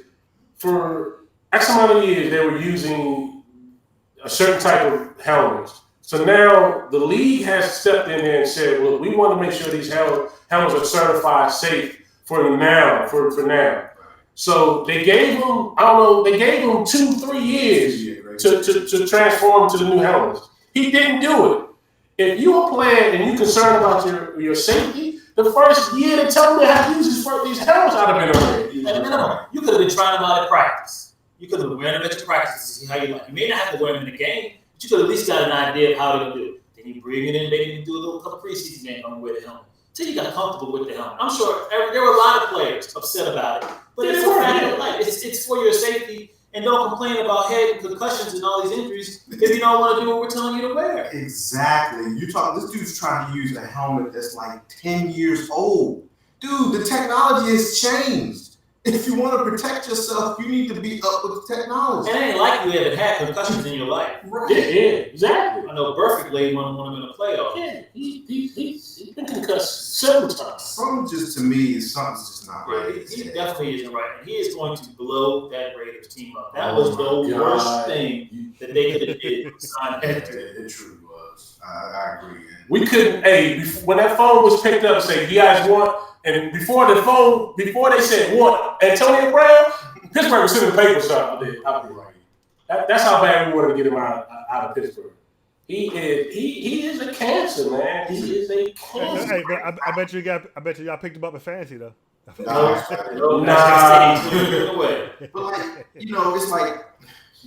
[SPEAKER 4] for X amount of years they were using a certain type of helmets. So now the league has stepped in there and said, "Look, we want to make sure these helmets are certified safe for now. So they gave him, they gave him 2-3 years to transform to the new helmets. He didn't do it. If you're playing and you're concerned about your safety, the first year they tell him they have to use these helmets out of it already.
[SPEAKER 3] At minimum, you could have been trying them out at practice. You could have been wearing them at your practice to see how you like. You may not have to wear them in the game, but you could have at least got an idea of how they're going to do it. Then you bring it in, maybe do a little couple preseason games on with the helmet. Till you got comfortable with the helmet. I'm sure there were a lot of players upset about it, but it's a fact of life. It's for your safety, and don't complain about head concussions and all these injuries if you don't want to do what we're telling you to wear.
[SPEAKER 2] Exactly. This dude's trying to use a helmet that's like 10 years old. Dude, the technology has changed. If you want to protect yourself, you need to be up with the technology.
[SPEAKER 3] And it ain't like you haven't had concussions in your life.
[SPEAKER 2] Right.
[SPEAKER 4] Yeah, exactly.
[SPEAKER 3] I know Burfict laid one of them in the playoffs.
[SPEAKER 4] Yeah, he's been concussed several times.
[SPEAKER 2] Something's just not right.
[SPEAKER 3] He definitely isn't right. And he is going to blow that Raiders team up. That was the worst thing that they could have did. Sign Hector.
[SPEAKER 2] It truly was. I agree.
[SPEAKER 4] We couldn't. When that phone was picked up, say, "You guys want?" And before they said what, Antonio Brown, Pittsburgh was sending the papers up. I'll be right. That's how bad we wanted to get him out of Pittsburgh. He is a cancer, man. He is a cancer.
[SPEAKER 1] Hey, but I bet you y'all picked him up in fantasy though.
[SPEAKER 4] Nah.
[SPEAKER 2] But it's like,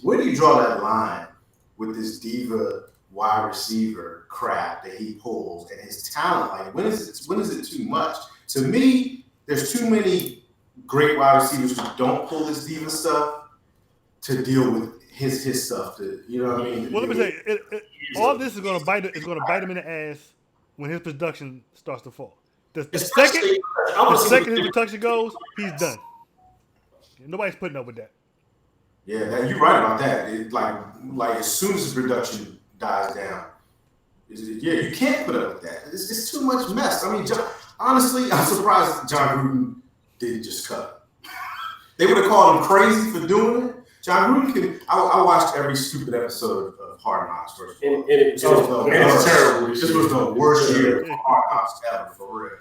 [SPEAKER 2] where do you draw that line with this diva wide receiver crap that he pulls and his talent? Like, when is it too much? To me, there's too many great wide receivers who don't pull this diva stuff to deal with his stuff. You know what I mean?
[SPEAKER 1] Well, let me tell you, all this is going to bite him in the ass when his production starts to fall. The second his production goes, he's done. Nobody's putting up with that.
[SPEAKER 2] Yeah, you're right about that. Like as soon as his production dies down, you can't put up with that. It's too much mess. I mean, honestly, I'm surprised John Gruden didn't just cut. They would have called him crazy for doing it. John Gruden I watched every stupid episode of Hard Knocks.
[SPEAKER 4] It's terrible.
[SPEAKER 2] This was the worst year of Hard Knocks ever, for real.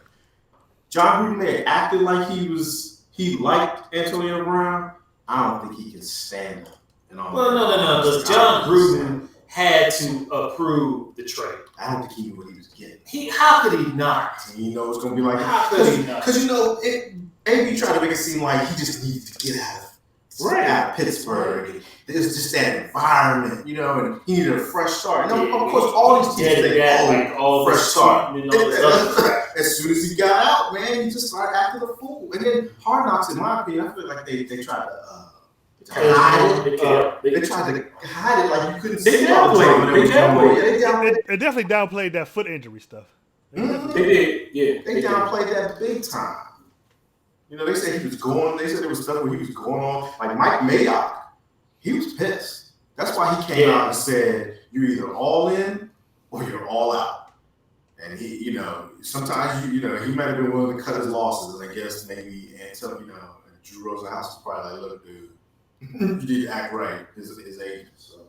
[SPEAKER 2] John Gruden may have acted like he liked Antonio Brown. I don't think he can stand him.
[SPEAKER 3] Well, no. Because John Gruden had to approve the trade.
[SPEAKER 2] I don't think he knew what he was getting.
[SPEAKER 3] How could he not?
[SPEAKER 2] He know it's going to be like
[SPEAKER 3] How could he not?
[SPEAKER 2] Because AB tried to make it seem like he just needed to get out of Pittsburgh. there's just that environment, you know, and he needed a fresh start. You know, of course, all these teams
[SPEAKER 3] like all
[SPEAKER 2] fresh start.
[SPEAKER 3] And all this other
[SPEAKER 2] As soon as he got out, man, he just started acting a fool. And then Hard Knocks, in my opinion, I feel like they tried to hide it. They tried to hide it like you couldn't see all the time.
[SPEAKER 1] They definitely downplayed that foot injury stuff.
[SPEAKER 4] They did, yeah.
[SPEAKER 2] They downplayed that big time. You know, they said he was going. They said there was stuff where he was going on. Like Mike Mayock, he was pissed. That's why he came out and said, "You're either all in or you're all out." And he, you know, sometimes you know, he might have been willing to cut his losses. I guess maybe, and so you know, Drew Rosenhaus was probably like, "Look, dude, you need to act right." His agent. So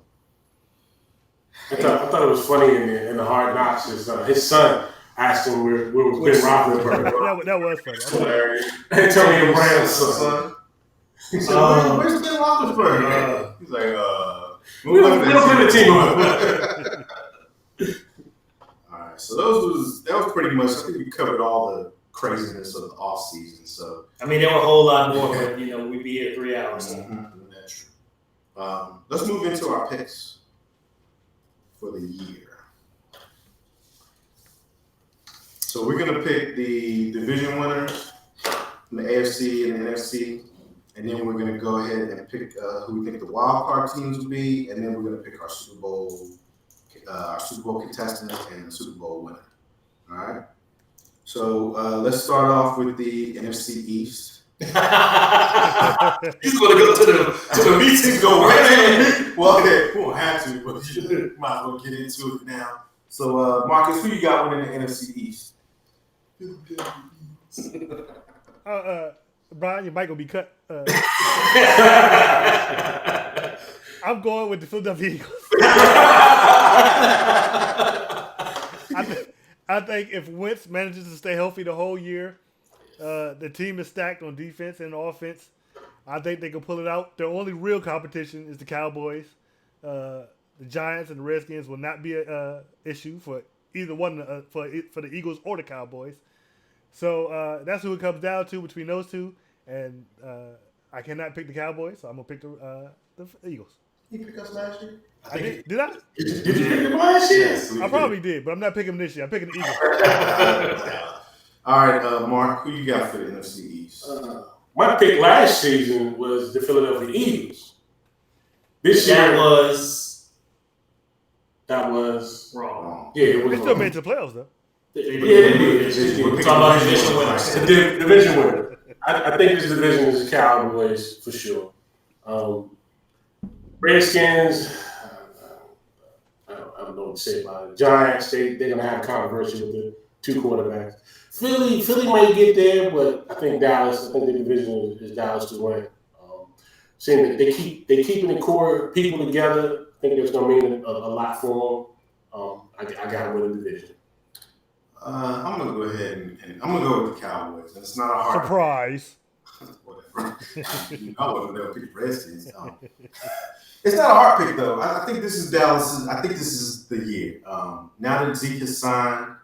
[SPEAKER 4] I thought it was funny in the Hard Knocks. His son asked him where was Ben Roethlisberger.
[SPEAKER 1] that was funny.
[SPEAKER 2] That's hilarious.
[SPEAKER 4] Antonio Brown's son.
[SPEAKER 2] He said, "Where's Ben Roethlisberger?" He's like,
[SPEAKER 4] we don't play the team up."
[SPEAKER 2] All right, so that was pretty much. I think we covered all the craziness of the off season. So
[SPEAKER 3] I mean, there were a whole lot more, but you know, we'd be here 3 hours. So.
[SPEAKER 2] That's true. Let's move into our picks for the year. So we're gonna pick the division winners from the AFC and the NFC, and then we're gonna go ahead and pick who we think the wild card teams will be, and then we're gonna pick our Super Bowl contestants and the Super Bowl winner. All right. So let's start off with the NFC East.
[SPEAKER 3] He's gonna go to the meeting, go right in.
[SPEAKER 2] Well, okay, we won't have to, but you might as well get into it now. So, Marcus, who you got winning the NFC East?
[SPEAKER 1] Brian, your mic will be cut. I'm going with the Philadelphia Eagles. I think if Wentz manages to stay healthy the whole year, the team is stacked on defense and offense. I think they can pull it out. Their only real competition is the Cowboys. The Giants and the Redskins will not be an issue for either one for the Eagles or the Cowboys. So that's who it comes down to between those two. And I cannot pick the Cowboys, so I'm gonna pick the Eagles.
[SPEAKER 2] You pick us last year?
[SPEAKER 1] Did I?
[SPEAKER 2] Did you pick them last year?
[SPEAKER 1] I probably did, but I'm not picking them this year. I'm picking the Eagles.
[SPEAKER 2] All right, Mark, who you got for the NFC East?
[SPEAKER 4] My pick last season was the Philadelphia Eagles. This year that was
[SPEAKER 3] wrong.
[SPEAKER 4] Yeah, it was
[SPEAKER 1] They still made it to the playoffs though.
[SPEAKER 4] Yeah, they did.
[SPEAKER 3] We're talking about division winners.
[SPEAKER 4] The division winner. I think this division is the Cowboys for sure. Redskins, I don't know what to say about it. Giants, they're going to have controversy with the two quarterbacks. Philly might get there, but I think the division is Dallas to win. Seeing that they keeping the core people together, I think that's going to mean a lot for them. I got to win the division.
[SPEAKER 2] I'm going to go ahead and I'm going to go with the Cowboys. And it's not a hard
[SPEAKER 1] surprise.
[SPEAKER 2] Whatever. I wasn't going to pick Redskins. It's not a hard pick, though. I think this is Dallas. I think this is the year. Now that Zeke has signed,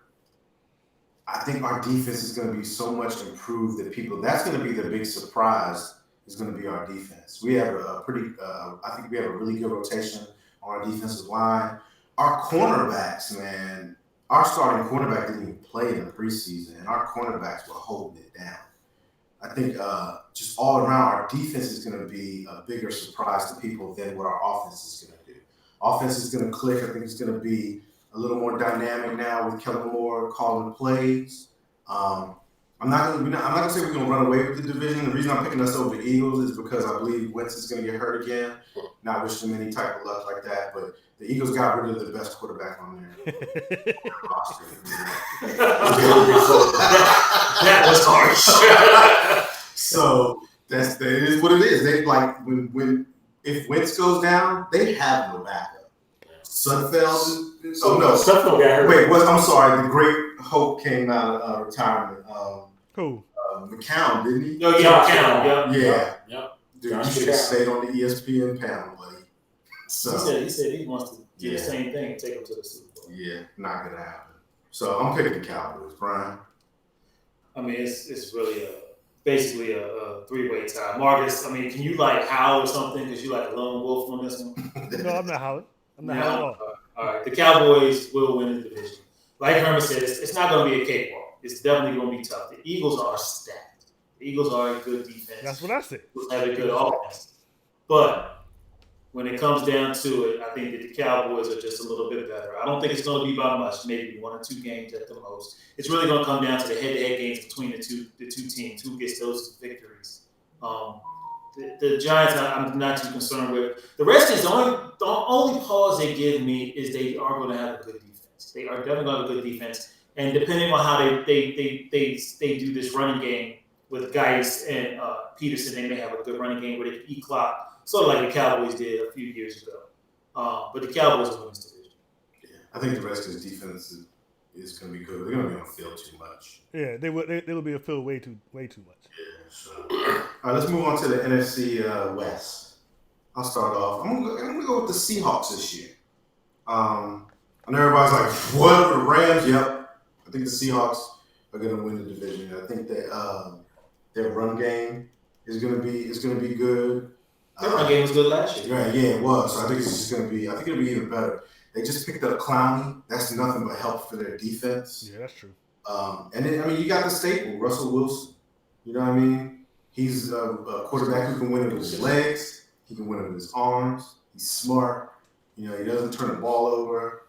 [SPEAKER 2] I think our defense is going to be so much improved that that's going to be the big surprise is going to be our defense. We have I think we have a really good rotation on our defensive line. Our cornerbacks, man, our starting cornerback didn't even play in the preseason, and our cornerbacks were holding it down. I think just all around, our defense is going to be a bigger surprise to people than what our offense is going to do. Offense is going to click. I think it's going to be a little more dynamic now with Kellen Moore calling plays. I'm not going to say we're going to run away with the division. The reason I'm picking us over the Eagles is because I believe Wentz is going to get hurt again. Not wishing him any type of luck like that, but the Eagles got rid of the best quarterback on their roster.
[SPEAKER 3] That was harsh.
[SPEAKER 2] So it is what it is. They like if Wentz goes down, they have no backup. Sudfeld.
[SPEAKER 4] Sudfeld got hurt.
[SPEAKER 2] Wait, I'm sorry. The great hope came out of retirement.
[SPEAKER 1] Who?
[SPEAKER 2] McCown, didn't he?
[SPEAKER 3] No, McCown.
[SPEAKER 2] Yeah. Dude, you should have stayed on the ESPN panel, buddy. So
[SPEAKER 3] he said he wants to do the same thing, take him to the Super Bowl.
[SPEAKER 2] Yeah, not gonna happen. So I'm picking the Cowboys, Brian.
[SPEAKER 3] I mean, it's really basically a three-way tie. Marcus, I mean, can you like howl or something because you like a lone wolf on this one?
[SPEAKER 1] No, I'm not howling. I'm not
[SPEAKER 3] No.
[SPEAKER 1] howling at all.
[SPEAKER 3] All right, the Cowboys will win the division. Like Herman said, it's not going to be a cakewalk. It's definitely going to be tough. The Eagles are stacked. The Eagles are a good defense.
[SPEAKER 1] That's what I said.
[SPEAKER 3] Eagles have a good offense. But when it comes down to it, I think that the Cowboys are just a little bit better. I don't think it's going to be by much, maybe 1 or 2 games at the most. It's really going to come down to the head-to-head games between the two teams. Who gets those victories? The Giants, I'm not too concerned with. The rest is the only pause they give me is they are going to have a good defense. They are definitely going to have a good defense, and depending on how they do this running game with Geis and Peterson, they may have a good running game where they can eat clock, sort of like the Cowboys did a few years ago. But the Cowboys will win this division.
[SPEAKER 2] Yeah, I think the rest of his defense is going to be good. They're going to be on the field too much.
[SPEAKER 1] Yeah, they will be a field way too much.
[SPEAKER 2] Yeah. So, all right, let's move on to the NFC West. I'll start off. I'm gonna go with the Seahawks this year. I know everybody's like, "What the Rams?" Yep, I think the Seahawks are going to win the division. I think that their run game is going to be good.
[SPEAKER 3] Their run game was good last year.
[SPEAKER 2] Right, yeah, it was. So I think it's just going to be. I think it'll be even better. They just picked up Clowney. That's nothing but help for their defense.
[SPEAKER 1] Yeah, that's true.
[SPEAKER 2] And then, I mean, you got the staple, Russell Wilson. You know what I mean? He's a quarterback who can win it with his legs. He can win it with his arms. He's smart. You know, he doesn't turn the ball over.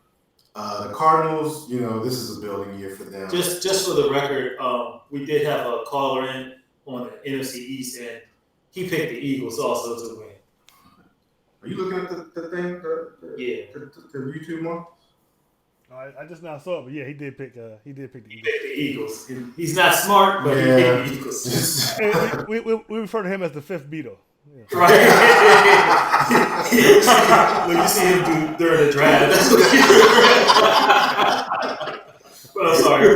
[SPEAKER 2] The Cardinals, you know, this is a building year for them.
[SPEAKER 3] Just for the record, we did have a caller in on the NFC East, and he picked the Eagles also to win.
[SPEAKER 2] Are you looking at the thing?
[SPEAKER 3] Yeah.
[SPEAKER 2] The YouTube one?
[SPEAKER 1] I just now saw it, but yeah, he did pick the
[SPEAKER 3] He
[SPEAKER 1] Eagles.
[SPEAKER 3] picked the Eagles. He's not smart, but he picked the Eagles.
[SPEAKER 1] Hey, we refer to him as the fifth Beatle. Yeah.
[SPEAKER 3] Right. When you see him during the draft, that's what you But I'm sorry.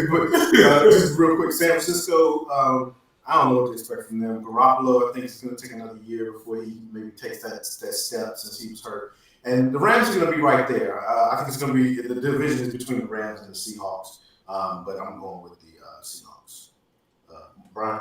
[SPEAKER 2] But, just real quick, San Francisco, I don't know what to expect from them. Garoppolo, I think it's going to take another year before he maybe takes that step since he was hurt. And the Rams are going to be right there. I think it's going to be – the division is between the Rams and the Seahawks. But I'm going with the Seahawks. Brian?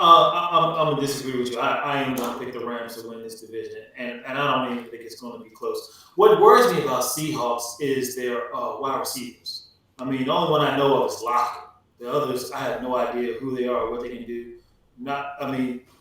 [SPEAKER 3] I'm going to disagree with you. I am going to pick the Rams to win this division, and I don't even think it's going to be close. What worries me about Seahawks is their wide receivers. I mean, the only one I know of is Lockett. The others, I have no idea who they are or what they can do.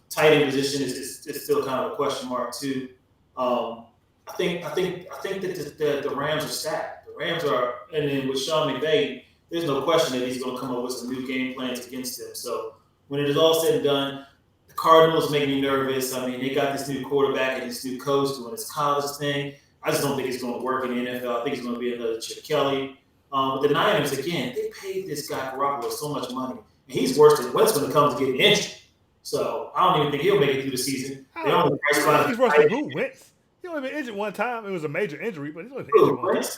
[SPEAKER 3] Tight end position is still kind of a question mark too. I think that the Rams are stacked. The Rams are, and then with Sean McVay, there's no question that he's going to come up with some new game plans against them. So when it is all said and done, the Cardinals make me nervous. I mean, they got this new quarterback and this new coach doing this college thing. I just don't think it's going to work in the NFL. I think it's going to be another Chip Kelly. With the Niners, again, they paid this guy Garoppolo so much money. And he's worse than Wentz when it comes to getting injured. So I don't even think he'll make it through the season.
[SPEAKER 1] He's worse than who? Wentz? He only been injured one time. It was a major injury, but he's only been injured one time.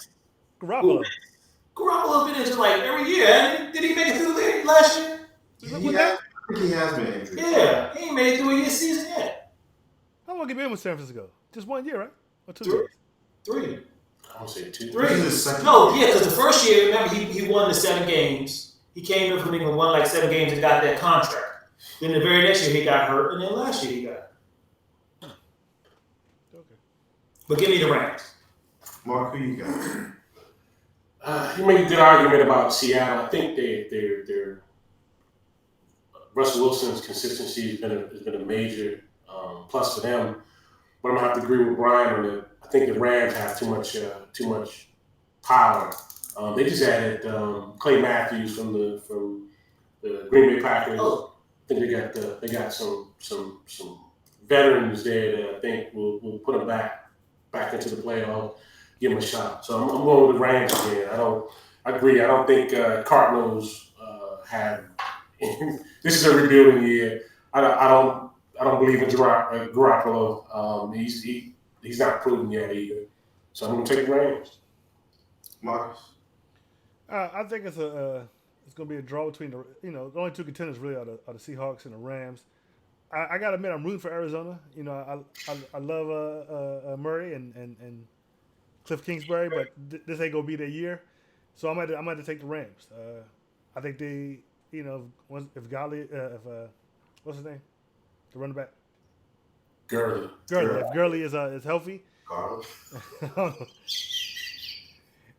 [SPEAKER 1] Garoppolo.
[SPEAKER 3] Garoppolo's been injured like every year. Did he make it through the last year?
[SPEAKER 2] I think he has been injured.
[SPEAKER 3] Yeah, he ain't made it through a season yet.
[SPEAKER 1] How long have you been with San Francisco? Just 1 year, right? Or 2
[SPEAKER 3] Three.
[SPEAKER 1] years?
[SPEAKER 3] 3.
[SPEAKER 4] I would say 2.
[SPEAKER 3] 3.
[SPEAKER 2] This is his second
[SPEAKER 3] No, yeah, because the first year, remember, he won the 7 games. He came in from England, won like 7 games, and got that contract. Then the very next year, he got hurt, and then last year, he got hurt.
[SPEAKER 1] Okay.
[SPEAKER 3] But give me the Rams.
[SPEAKER 2] Mark, who you got?
[SPEAKER 4] You make a good argument about Seattle. I think they're Russell Wilson's consistency has been a major plus for them. But I'm gonna have to agree with Brian on that. I think the Rams have too much power. They just added Clay Matthews from the Green Bay Packers.
[SPEAKER 3] Oh.
[SPEAKER 4] I think they got some veterans there that I think will put them back into the playoffs, give them a shot. So I'm going with the Rams again. I agree. I don't think Cardinals have. This is a rebuilding year. I don't believe in Garoppolo. He's not proven yet either. So I'm going to take the Rams.
[SPEAKER 2] Marcus?
[SPEAKER 1] I think it's going to be a draw between the only 2 contenders really are the Seahawks and the Rams. I got to admit I'm rooting for Arizona. You know, I love Murray and Cliff Kingsbury, but this ain't going to be their year. So I might have to take the Rams. I think you know, if Gurley, what's his name, the running back,
[SPEAKER 4] Gurley.
[SPEAKER 1] Gurley. If Gurley is healthy,
[SPEAKER 2] Carlos.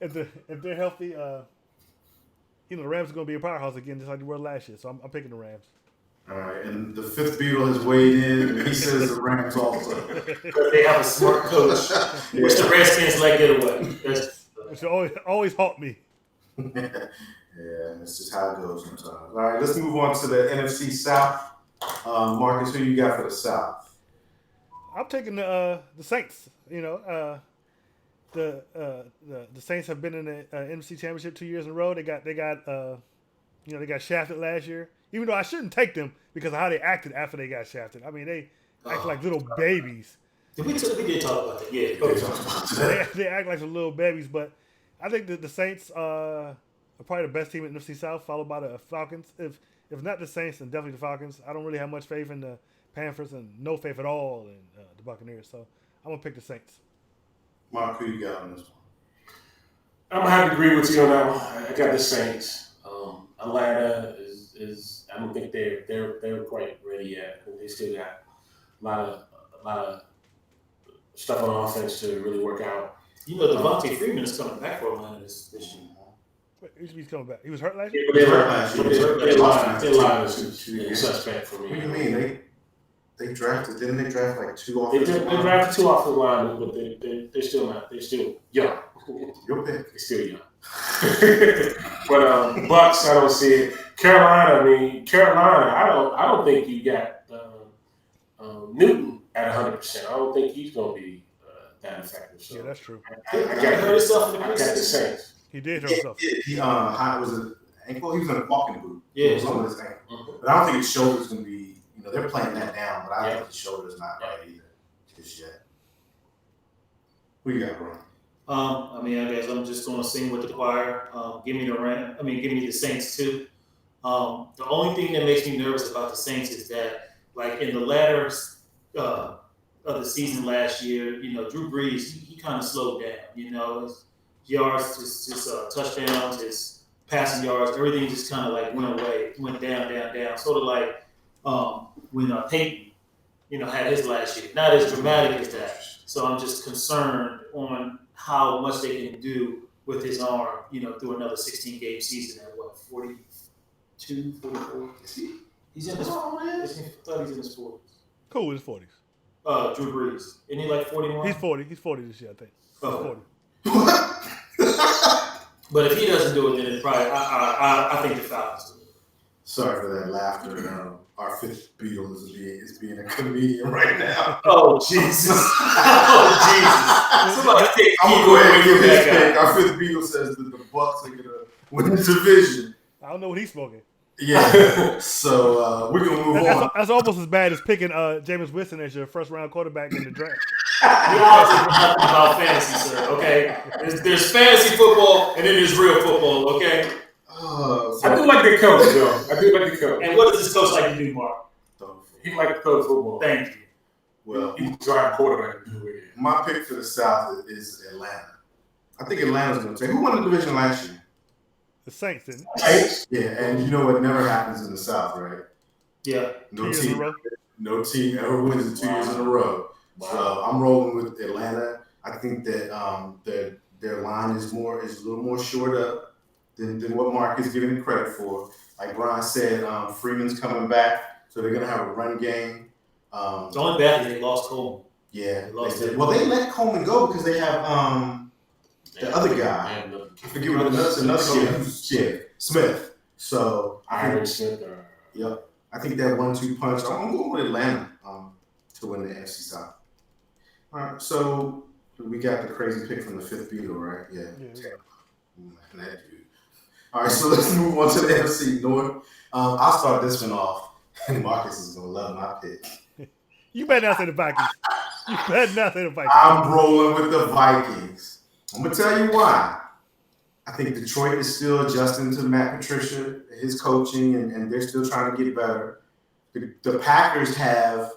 [SPEAKER 1] if they're healthy, you know, the Rams are going to be a powerhouse again, just like they were last year. So I'm picking the Rams.
[SPEAKER 2] All right, and the fifth Beatle has weighed in, and he says the Rams also.
[SPEAKER 3] Because they have a smart coach, which the Redskins let get away.
[SPEAKER 1] It should always haunt me.
[SPEAKER 2] Yeah, that's just how it goes sometimes. All right, let's move on to the NFC South. Marcus, who you got for the South?
[SPEAKER 1] I'm taking the Saints. You know, the Saints have been in the NFC Championship 2 years in a row. They got shafted last year. Even though I shouldn't take them because of how they acted after they got shafted. I mean, they act like little babies.
[SPEAKER 3] We did talk about that. Yeah.
[SPEAKER 1] They act like some little babies, but I think that the Saints are probably the best team in the NFC South, followed by the Falcons. If not the Saints, then definitely the Falcons. I don't really have much faith in the Panthers and no faith at all in the Buccaneers. So I'm gonna pick the Saints.
[SPEAKER 2] Mark, who you got on this one?
[SPEAKER 4] I'm gonna have to agree with you on that one. I got the Saints. Atlanta is I don't think they're quite ready yet. They still got a lot of stuff on offense to really work out.
[SPEAKER 3] You know, Devontae Freeman is coming back for Atlanta this year.
[SPEAKER 1] Wait, he's coming back. He was hurt last year.
[SPEAKER 4] They
[SPEAKER 2] last year.
[SPEAKER 4] lied to suspect for me.
[SPEAKER 2] What do you mean? They drafted? Didn't they draft like two
[SPEAKER 4] They
[SPEAKER 2] offensive linemen?
[SPEAKER 4] drafted two off the line, but they're still not. They're still young.
[SPEAKER 2] Your pick.
[SPEAKER 4] They're still young. But Bucks, I don't see it. Carolina, I don't think you got Newton at 100%. I don't think he's going to be that effective. So
[SPEAKER 1] Yeah, that's true.
[SPEAKER 4] I got the Saints.
[SPEAKER 1] He did hurt himself.
[SPEAKER 2] He was it ankle? He was in a walking boot.
[SPEAKER 3] Yeah.
[SPEAKER 2] It was on his ankle.
[SPEAKER 4] Mm-hmm.
[SPEAKER 2] But I don't think his shoulder's going to be. You know, they're playing that down, but I think his shoulder's not right either just yet. Who you got, bro?
[SPEAKER 3] I mean, I guess I'm just going to sing with the choir. Give me the Saints too. The only thing that makes me nervous about the Saints is that, like in the latter of the season last year, you know, Drew Brees, he kind of slowed down. You know, his yards, just touchdowns, his passing yards, everything just kind of like went down. Sort of like when Peyton, you know, had his last year. Not as dramatic as that. So I'm just concerned on how much they can do with his arm, you know, through another 16-game season at what, 42, 44? He's in his 40s. I thought he's in his 40s.
[SPEAKER 1] Cool in his 40s.
[SPEAKER 3] Drew Brees. Isn't he like 41?
[SPEAKER 1] He's 40. He's 40 this year, I think. He's 40.
[SPEAKER 3] But if he doesn't do it, then it's probably I think the Falcons do it.
[SPEAKER 2] Sorry for that laughter. Our fifth Beatle is being a comedian right now.
[SPEAKER 3] Oh, Jesus. Somebody take
[SPEAKER 2] I'm going to go ahead and give his pick. Our fifth Beatle says that the Bucks are going to win the division.
[SPEAKER 1] I don't know what he's smoking.
[SPEAKER 2] Yeah. So we're going to move on.
[SPEAKER 1] That's almost as bad as picking Jameis Winston as your first round quarterback in the draft.
[SPEAKER 3] We all talk about fantasy, sir, okay? There's fantasy football and then there's real football, okay?
[SPEAKER 4] I do like the coach, though.
[SPEAKER 3] And what does this coach like to do, Mark?
[SPEAKER 4] He like to throw football.
[SPEAKER 3] Thank you.
[SPEAKER 2] Well,
[SPEAKER 4] He's trying quarterback to do it.
[SPEAKER 2] my pick for the South is Atlanta. I think Atlanta's going to take. Who won the division last year?
[SPEAKER 1] The Saints didn't.
[SPEAKER 4] Saints?
[SPEAKER 2] Yeah, and you know what never happens in the South, right?
[SPEAKER 3] Yeah.
[SPEAKER 2] No
[SPEAKER 1] 2 years in a row.
[SPEAKER 2] No team ever wins it 2 years in a row.
[SPEAKER 4] Wow.
[SPEAKER 2] So I'm rolling with Atlanta. I think that their line is a little more shored up than what Mark is giving it credit for. Like Brian said, Freeman's coming back, so they're gonna have a run game.
[SPEAKER 3] The only bad is they lost Coleman.
[SPEAKER 2] Yeah.
[SPEAKER 3] They lost
[SPEAKER 2] They
[SPEAKER 3] him.
[SPEAKER 2] let Coleman go because they have the other guy. I forget what another kid, Smith. So
[SPEAKER 4] Iron Smith.
[SPEAKER 2] Yep. I think that 1-2 punch. I'm going with Atlanta to win the NFC South. All right, so we got the crazy pick from the fifth Beatle, right? Yeah. That dude. All right, so let's move on to the NFC North. I'll start this one off, and Marcus is going to love my pick.
[SPEAKER 1] You better not say the Vikings. You better not say the Vikings.
[SPEAKER 2] I'm rolling with the Vikings. I'm going to tell you why. I think Detroit is still adjusting to Matt Patricia, his coaching, and they're still trying to get better. The Packers have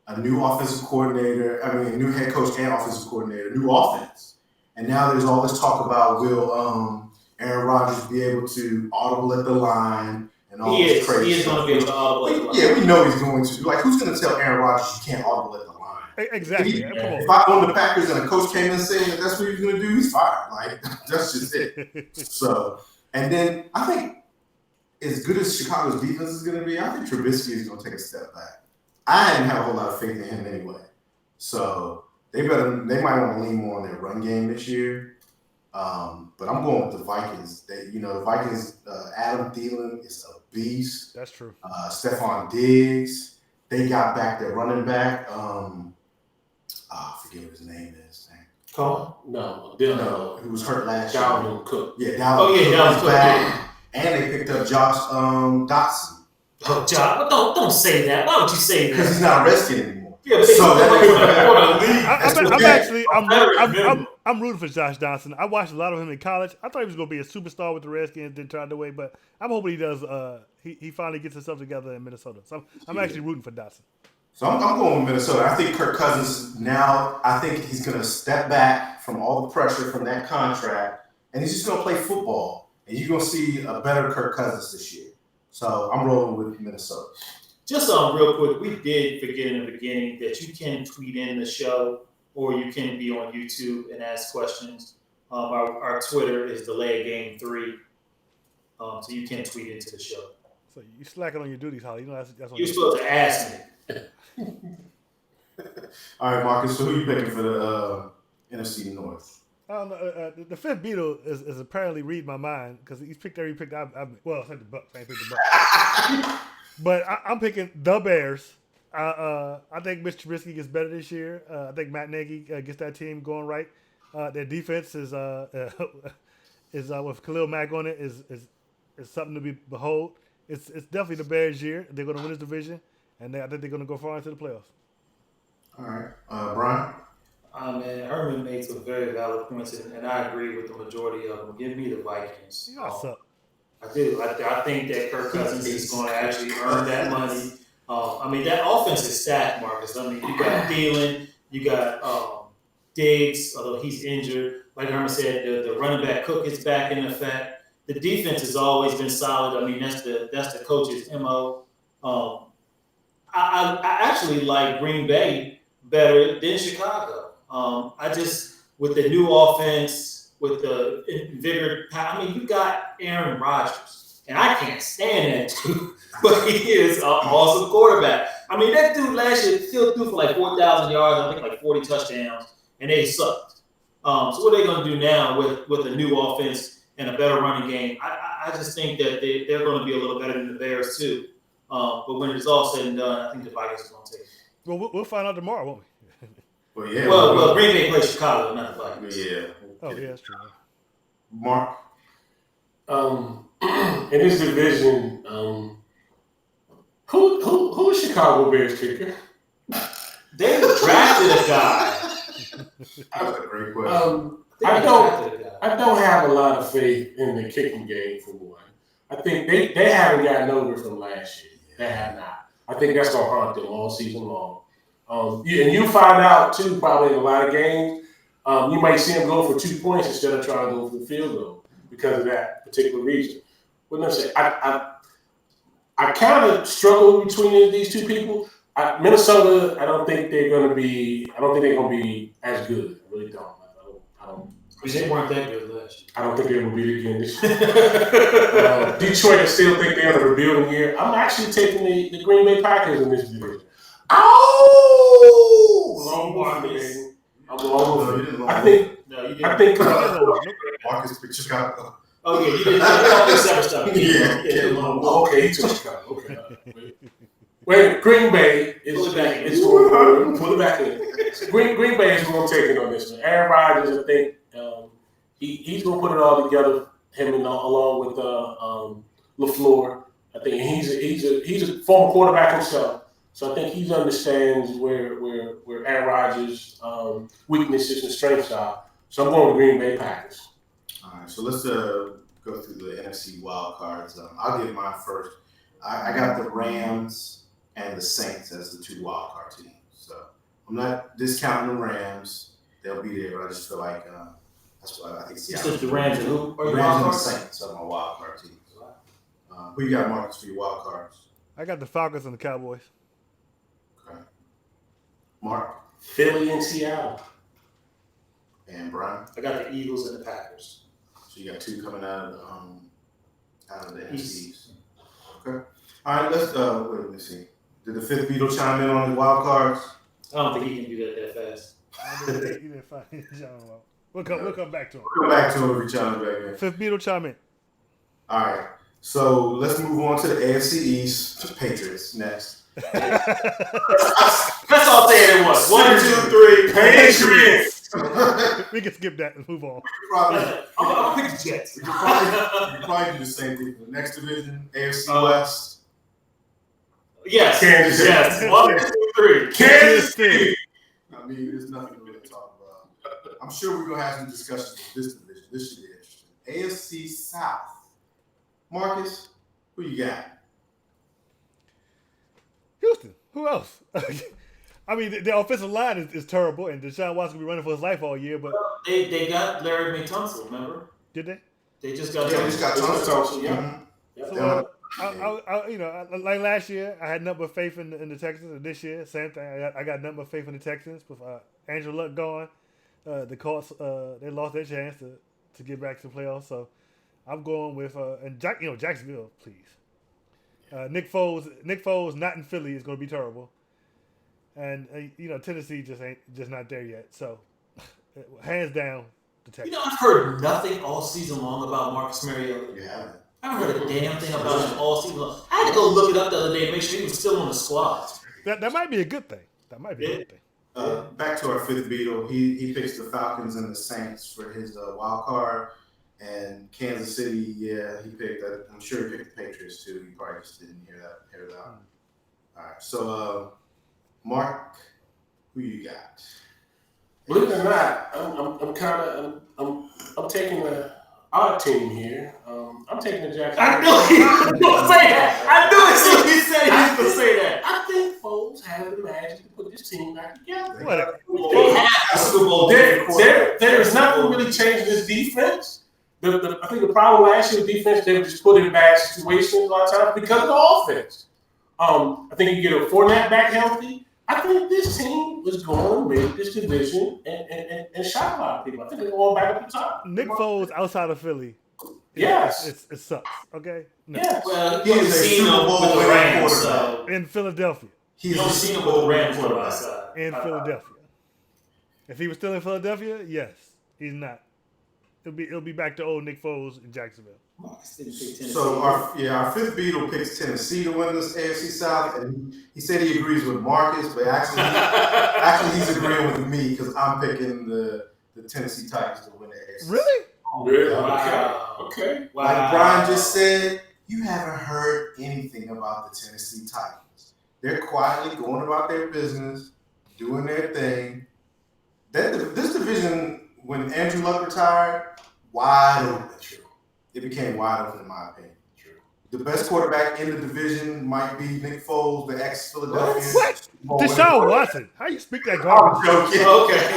[SPEAKER 2] a new offensive coordinator, a new head coach and offensive coordinator, new offense. And now there's all this talk about will Aaron Rodgers be able to audible at the line and all
[SPEAKER 3] He
[SPEAKER 2] this
[SPEAKER 3] is.
[SPEAKER 2] crazy
[SPEAKER 3] He is
[SPEAKER 2] stuff.
[SPEAKER 3] going to be able to audible at the line.
[SPEAKER 2] Yeah, we know he's going to. Like, who's going to tell Aaron Rodgers you can't audible at the line?
[SPEAKER 1] Exactly. Come on.
[SPEAKER 2] If I own the Packers and a coach came in saying that that's what he was going to do, he's fired. Like, that's just it. So, and then I think as good as Chicago's defense is going to be, I think Trubisky is going to take a step back. I didn't have a whole lot of faith in him anyway. So they might want to lean more on their run game this year. But I'm going with the Vikings. The Vikings, Adam Thielen is a beast.
[SPEAKER 1] That's true.
[SPEAKER 2] Stephon Diggs. They got back their running back. I forget what his name is.
[SPEAKER 3] Cole?
[SPEAKER 4] No,
[SPEAKER 2] Who was hurt last year.
[SPEAKER 4] Dalvin Cook.
[SPEAKER 2] Yeah, Dalvin Cook. Back. And they picked up Josh Dotson.
[SPEAKER 3] Oh, Josh, don't say that. Why would you say that?
[SPEAKER 2] Because he's not rested anymore.
[SPEAKER 3] Yeah, but
[SPEAKER 2] So
[SPEAKER 1] I'm rooting for Josh Johnson. I watched a lot of him in college. I thought he was going to be a superstar with the Redskins. Didn't turn out the way, but I'm hoping he does. He finally gets himself together in Minnesota. So I'm actually rooting for Dotson.
[SPEAKER 2] So I'm going with Minnesota. I think Kirk Cousins now. I think he's going to step back from all the pressure from that contract, and he's just going to play football. And you're going to see a better Kirk Cousins this year. So I'm rolling with Minnesota.
[SPEAKER 3] Just real quick, we did forget in the beginning that you can tweet in the show or you can be on YouTube and ask questions. Our Twitter is DelayGame3, so you can tweet into the show.
[SPEAKER 1] So you slacking on your duties, Holly. That's
[SPEAKER 3] You're supposed to ask me.
[SPEAKER 2] All right, Marcus. So who are you picking for the NFC North?
[SPEAKER 1] The fifth Beatle is apparently reading my mind because he's picked every pick. I said the Bucks. I ain't picked the Bucks. But I'm picking the Bears. I think Mr. Trubisky gets better this year. I think Matt Nagy gets that team going right. Their defense is with Khalil Mack on it is something to be behold. It's definitely the Bears' year. They're going to win this division, and I think they're going to go far into the playoffs.
[SPEAKER 2] All right, Brian.
[SPEAKER 3] Man, Herman made some very valid points, and I agree with the majority of them. Give me the Vikings.
[SPEAKER 1] You guys suck.
[SPEAKER 3] I do. I think that Kirk Cousins is going to actually earn that money. That offense is stacked, Marcus. You got Thielen, you got Diggs, although he's injured. Like Herman said, the running back Cook is back in effect. The defense has always been solid. That's the coach's MO. I actually like Green Bay better than Chicago. With the new offense, with the invigorated, you got Aaron Rodgers, and I can't stand that dude, but he is an awesome quarterback. That dude last year still threw for like 4,000 yards, I think like 40 touchdowns, and they sucked. So what are they going to do now with a new offense and a better running game? I just think that they're going to be a little better than the Bears too. But when it's all said and done, I think the Vikings are going to take it.
[SPEAKER 1] Well, we'll find out tomorrow, won't we?
[SPEAKER 2] Well,
[SPEAKER 3] Green Bay plays Chicago, not the Vikings.
[SPEAKER 2] Yeah.
[SPEAKER 1] Oh, yeah, that's true.
[SPEAKER 2] Mark.
[SPEAKER 4] In this division, who is Chicago Bears kicker?
[SPEAKER 3] They drafted a guy.
[SPEAKER 2] That's a great question.
[SPEAKER 4] I don't have a lot of faith in the kicking game for one. I think they haven't gotten over from last year. They have not. I think that's gonna haunt them all season long. And you find out too, probably in a lot of games, you might see them go for 2 points instead of trying to go for the field goal because of that particular reason. What I'm saying, I kind of struggle between these two people. Minnesota, I don't think they're going to be as good. I really don't. I don't.
[SPEAKER 3] Because they weren't that good last year.
[SPEAKER 4] I don't think they're going to beat again this year. Detroit, I still think they're in a rebuilding year. I'm actually taking the Green Bay Packers in this division. Long baby. I'm long. I think.
[SPEAKER 3] No, you didn't.
[SPEAKER 4] I think.
[SPEAKER 2] Marcus just got.
[SPEAKER 3] Oh yeah, you didn't. All this other stuff.
[SPEAKER 4] Okay, he took Chicago. Okay. Wait, Green Bay is
[SPEAKER 3] Pull it back in.
[SPEAKER 4] Pull it back in. Green Bay is going to take it on this one. Aaron Rodgers, I think he's going to put it all together. Him along with LaFleur. I think he's a former quarterback himself, so I think he understands where Aaron Rodgers' weaknesses and strengths are. So I'm going with Green Bay Packers.
[SPEAKER 2] All right, so let's go through the NFC wild cards. I'll give mine first. I got the Rams and the Saints as the 2 wild card teams. So I'm not discounting the Rams; they'll be there. But I just feel like that's what I think.
[SPEAKER 3] You said the Rams and who?
[SPEAKER 2] The Rams and the Saints are my wild card teams. Who you got, Marcus, for your wild cards?
[SPEAKER 1] I got the Falcons and the Cowboys.
[SPEAKER 2] Okay. Mark
[SPEAKER 4] Philly and Seattle.
[SPEAKER 2] and Brian.
[SPEAKER 3] I got the Eagles and the Packers.
[SPEAKER 2] So you got two coming out of the NFC
[SPEAKER 3] East.
[SPEAKER 2] East. Okay. All right. Let me see. Did the fifth Beatle chime in on his wild cards?
[SPEAKER 3] I don't think he can do that fast.
[SPEAKER 1] I didn't find it. We'll come back to him.
[SPEAKER 2] We'll come back to him if he chimes back in.
[SPEAKER 1] Fifth Beatle chime in.
[SPEAKER 2] All right. So let's move on to the AFC East. Patriots next.
[SPEAKER 3] Let's all say it at once. 1, 2, 3. Patriots.
[SPEAKER 1] We can skip that and move on.
[SPEAKER 3] I'll pick the Jets.
[SPEAKER 2] We could probably do the same thing for the next division, AFC West.
[SPEAKER 3] Yes.
[SPEAKER 4] Kansas City.
[SPEAKER 3] Yes. 1, 2, 3.
[SPEAKER 4] Kansas City.
[SPEAKER 2] I mean, there's nothing to really talk about. I'm sure we're gonna have some discussions with this division. This should be interesting. AFC South. Marcus, who you got?
[SPEAKER 1] Houston. Who else? I mean, the offensive line is terrible, and Deshaun Watson will be running for his life all year. But
[SPEAKER 3] They got Larry McTunsil, remember?
[SPEAKER 1] did they?
[SPEAKER 3] They just got
[SPEAKER 2] Yeah, we just got
[SPEAKER 4] Thompson, yeah.
[SPEAKER 2] Mhm.
[SPEAKER 1] So, like last year, I had nothing but faith in the Texans, and this year, same thing. I got nothing but faith in the Texans. With Andrew Luck gone, the Colts they lost their chance to get back to the playoffs. So I'm going with Jacksonville, please. Nick Foles not in Philly is going to be terrible, and Tennessee just not there yet. So hands down, the Texans.
[SPEAKER 3] I've heard nothing all season long about Marcus Mariota.
[SPEAKER 2] You haven't.
[SPEAKER 3] I haven't heard a damn thing about him all season long. I had to go look it up the other day and make sure he was still on the squad.
[SPEAKER 1] That might be a good thing. That might be a good thing.
[SPEAKER 2] Back to our fifth Beatle. He picks the Falcons and the Saints for his wild card. And Kansas City, yeah, he picked that. I'm sure he picked the Patriots too. He probably just didn't hear that. All right. So, Mark, who you got?
[SPEAKER 4] Believe it or not, I'm taking the odd team here. I'm taking the Jacksonville.
[SPEAKER 3] I knew he was going to say that. I knew as soon as he said he was going to say that.
[SPEAKER 4] I think Foles has the magic to put this team back together.
[SPEAKER 1] Whatever.
[SPEAKER 3] They have a Super Bowl.
[SPEAKER 4] There's nothing really changing this defense. I think the problem last year with defense, they were just put in bad situations a lot of times because of the offense. I think you get a Fournette back healthy. I think this team is going to make this division and shock a lot of people. I think they're going back up the top.
[SPEAKER 1] Nick Foles outside of Philly.
[SPEAKER 4] Yes.
[SPEAKER 1] It sucks. Okay. No.
[SPEAKER 4] Yes.
[SPEAKER 3] Well,
[SPEAKER 2] He
[SPEAKER 3] you've
[SPEAKER 2] is a
[SPEAKER 3] seen
[SPEAKER 2] Super
[SPEAKER 3] him
[SPEAKER 2] Bowl
[SPEAKER 3] with the
[SPEAKER 2] winning
[SPEAKER 3] Rams,
[SPEAKER 2] quarterback.
[SPEAKER 3] so
[SPEAKER 1] In Philadelphia.
[SPEAKER 2] He's
[SPEAKER 3] you don't see him with the Rams quarterback side.
[SPEAKER 1] In Philadelphia. If he was still in Philadelphia, yes. He's not. It'll be back to old Nick Foles in Jacksonville.
[SPEAKER 3] Marcus didn't pick Tennessee.
[SPEAKER 2] So our fifth Beatle picks Tennessee to win this AFC South, and he said he agrees with Marcus, but actually he's agreeing with me because I'm picking the Tennessee Titans to win the AFC.
[SPEAKER 1] Really?
[SPEAKER 4] Really?
[SPEAKER 3] Wow.
[SPEAKER 4] Okay.
[SPEAKER 3] Wow.
[SPEAKER 2] Like Brian just said, you haven't heard anything about the Tennessee Titans. They're quietly going about their business, doing their thing. This division, when Andrew Luck retired, wide open. It became wide open, in my opinion. True. The best quarterback in the division might be Nick Foles, the ex-Philadelphia.
[SPEAKER 1] What?
[SPEAKER 2] Bowl
[SPEAKER 1] Deshaun
[SPEAKER 2] winner.
[SPEAKER 1] Watson. How you speak that
[SPEAKER 2] I'm
[SPEAKER 1] garbage?
[SPEAKER 2] joking.
[SPEAKER 3] Okay.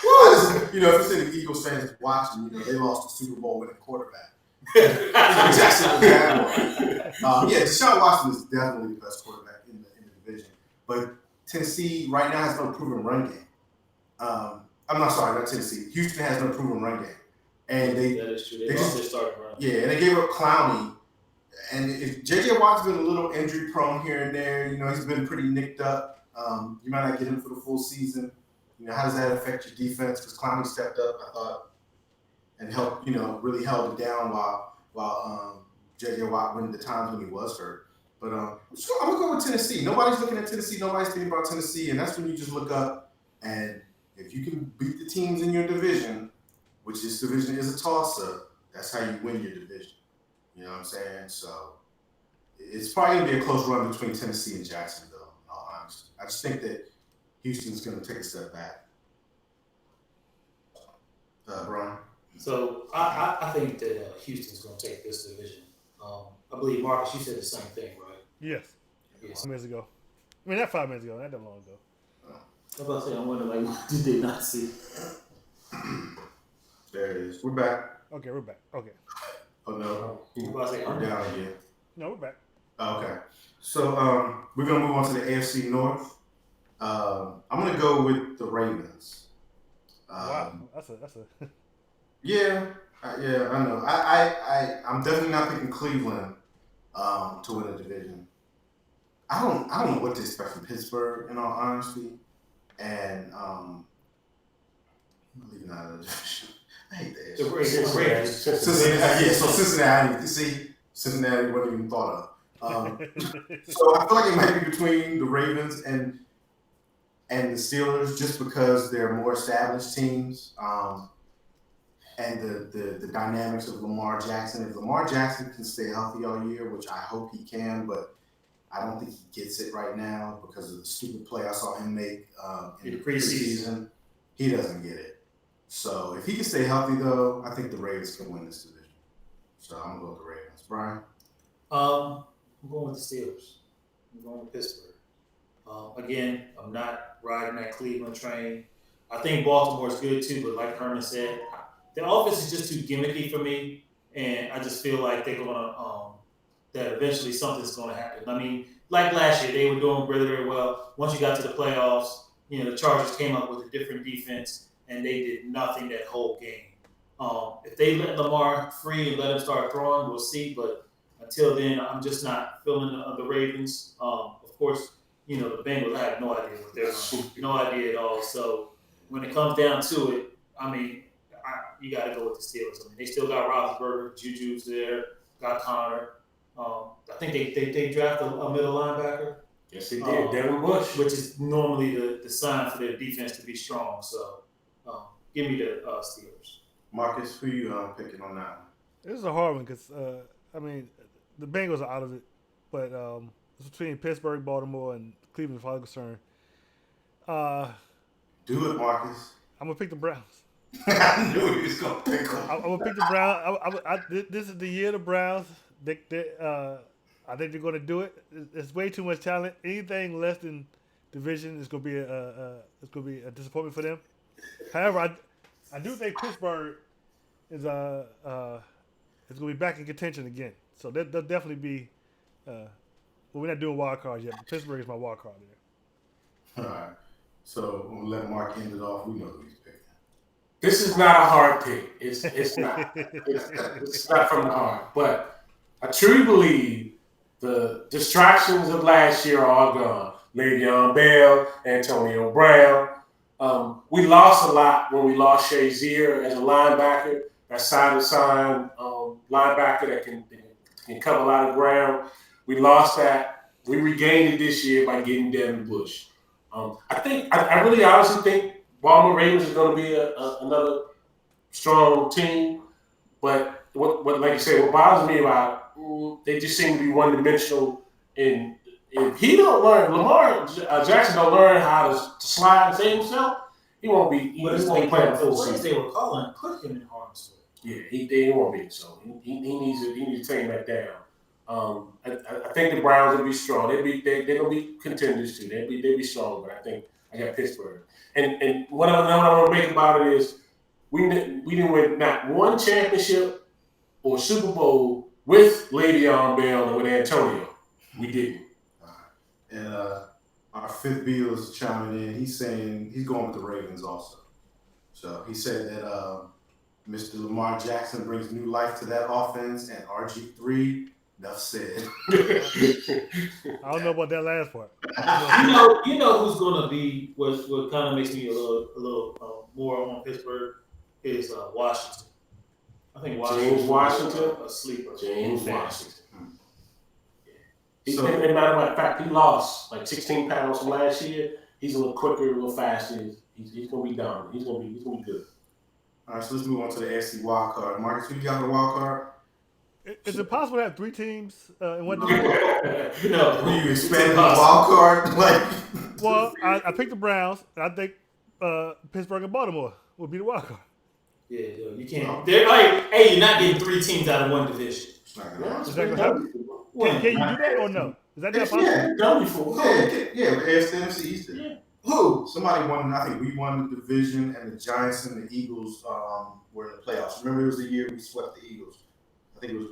[SPEAKER 2] If you see the Eagles fans watching, they lost the Super Bowl winning quarterback. Jacksonville Jaguars. Deshaun Watson is definitely the best quarterback in the division. But Tennessee right now has no proven run game. I'm not sorry, not Tennessee. Houston has no proven run game. And
[SPEAKER 3] That is true. They lost their starting run.
[SPEAKER 2] yeah, and they gave up Clowney. And if J.J. Watt's been a little injury prone here and there, he's been pretty nicked up. You might not get him for the full season. How does that affect your defense? Because Clowney stepped up, I thought, and helped, really held it down while J.J. Watt went the times when he was hurt. But I'm going to go with Tennessee. Nobody's looking at Tennessee. Nobody's thinking about Tennessee. And that's when you just look up. And if you can beat the teams in your division, which this division is a toss-up, that's how you win your division. You know what I'm saying? So it's probably going to be a close run between Tennessee and Jacksonville, in all honesty. I just think that Houston's going to take a step back. Brian?
[SPEAKER 3] So I think that Houston's going to take this division. I believe, Marcus, you said the same thing, right?
[SPEAKER 1] Yes.
[SPEAKER 3] Yes.
[SPEAKER 1] 5 minutes ago. I mean, not 5 minutes ago. Not that long ago.
[SPEAKER 3] I was about to say, I wonder, what did they not see?
[SPEAKER 2] There it is. We're back.
[SPEAKER 1] Okay, we're back. Okay.
[SPEAKER 2] Oh, no.
[SPEAKER 3] I was about to say,
[SPEAKER 2] We're down again.
[SPEAKER 1] No, we're back.
[SPEAKER 2] Okay. So we're gonna move on to the AFC North. I'm gonna go with the Ravens.
[SPEAKER 1] Wow,
[SPEAKER 2] Um,
[SPEAKER 1] that's a.
[SPEAKER 2] yeah, yeah, I know. I'm definitely not picking Cleveland to win the division. I don't know what to expect from Pittsburgh, in all honesty. And I'm leaving out of the division. I hate the
[SPEAKER 3] The
[SPEAKER 2] AFC.
[SPEAKER 3] Ravens.
[SPEAKER 2] Cincinnati, yeah. So Cincinnati, you see, Cincinnati wasn't even thought of. So I feel like it might be between the Ravens and the Steelers, just because they're more established teams, and the dynamics of Lamar Jackson. If Lamar Jackson can stay healthy all year, which I hope he can, but I don't think he gets it right now because of the stupid play I saw him make in
[SPEAKER 3] In
[SPEAKER 2] the
[SPEAKER 3] preseason.
[SPEAKER 2] preseason. He doesn't get it. So if he can stay healthy, though, I think the Ravens can win this division. So I'm gonna go with the Ravens. Brian.
[SPEAKER 3] I'm going with the Steelers. I'm going with Pittsburgh. Again, I'm not riding that Cleveland train. I think Baltimore's good too, but like Herman said, the offense is just too gimmicky for me, and I just feel like they're gonna that eventually something's gonna happen. I mean, like last year, they were doing very, very well. Once you got to the playoffs, the Chargers came up with a different defense, and they did nothing that whole game. If they let Lamar free and let him start throwing, we'll see. But until then, I'm just not feeling the Ravens. Of course, the Bengals. I have no idea what they're doing. No idea at all. So when it comes down to it, I mean, you got to go with the Steelers. I mean, they still got Roethlisberger, Juju's there, got Connor. I think they drafted a middle linebacker.
[SPEAKER 4] Yes, they did. Devin Bush.
[SPEAKER 3] Which is normally the sign for their defense to be strong. So give me the Steelers.
[SPEAKER 2] Marcus, who you picking on that one?
[SPEAKER 1] This is a hard one because I mean the Bengals are out of it, but it's between Pittsburgh, Baltimore, and Cleveland as far as I'm concerned.
[SPEAKER 2] Do it, Marcus.
[SPEAKER 1] I'm gonna pick the Browns.
[SPEAKER 2] I knew he was gonna pick them.
[SPEAKER 1] I'm gonna pick the Browns. This is the year of the Browns. I think they're gonna do it. It's way too much talent. Anything less than division is gonna be a disappointment for them. However, I do think Pittsburgh is gonna be back in contention again. So they'll definitely be. Well, we're not doing wild cards yet, but Pittsburgh is my wild card there.
[SPEAKER 2] All right. So we'll let Mark end it off. We know who he's picking.
[SPEAKER 4] This is not a hard pick. It's not. It's not from the heart. But I truly believe the distractions of last year are all gone. Le'Veon Bell, Antonio Brown. We lost a lot when we lost Shazier as a linebacker, that side-to-side linebacker that can cover a lot of ground. We lost that. We regained it this year by getting Devin Bush. I really honestly think Baltimore Ravens is going to be another strong team. But what like you say, what bothers me about they just seem to be one-dimensional. And if he don't learn, Lamar Jackson don't learn how to slide and save himself, he won't be. He won't play a full season.
[SPEAKER 3] They were calling, put him in harm's way.
[SPEAKER 4] Yeah, he won't be. So he needs to tame that down. I think the Browns will be strong. They're gonna be contenders too. They'll be strong, but I think I got Pittsburgh. And what I want to make about it is we didn't win not one championship or Super Bowl with Le'Veon Bell and with Antonio. We didn't.
[SPEAKER 2] And our fifth Beal is chiming in. He's saying he's going with the Ravens also. So he said that Mr. Lamar Jackson brings new life to that offense, and RG3. Enough said.
[SPEAKER 1] I don't know about that last part.
[SPEAKER 3] You know who's going to be what kind of makes me a little more on Pittsburgh is Washington. I think Washington.
[SPEAKER 4] James Washington,
[SPEAKER 3] a sleeper.
[SPEAKER 4] James Washington.
[SPEAKER 2] So,
[SPEAKER 4] as a matter of fact, he lost like 16 pounds from last year. He's a little quicker, a little faster. He's going to be dominant. He's going to be good.
[SPEAKER 2] all right, so let's move on to the AFC wild card. Marcus, who you got for the wild card?
[SPEAKER 1] Is it possible to have 3 teams in one division?
[SPEAKER 3] No.
[SPEAKER 2] Were you expanding the wild card?
[SPEAKER 1] Well, I picked the Browns, and I think Pittsburgh and Baltimore will be the wild card.
[SPEAKER 3] Yeah, you can't. They're like, hey, you're not getting 3 teams out of one division.
[SPEAKER 1] Is that gonna happen? Can you do that or no? Is that not possible?
[SPEAKER 2] Yeah,
[SPEAKER 4] Done before.
[SPEAKER 2] yeah, but AFC East did.
[SPEAKER 3] Yeah.
[SPEAKER 2] Who? Somebody won. I think we won the division, and the Giants and the Eagles were in the playoffs. Remember, it was the year we swept the Eagles. I think it was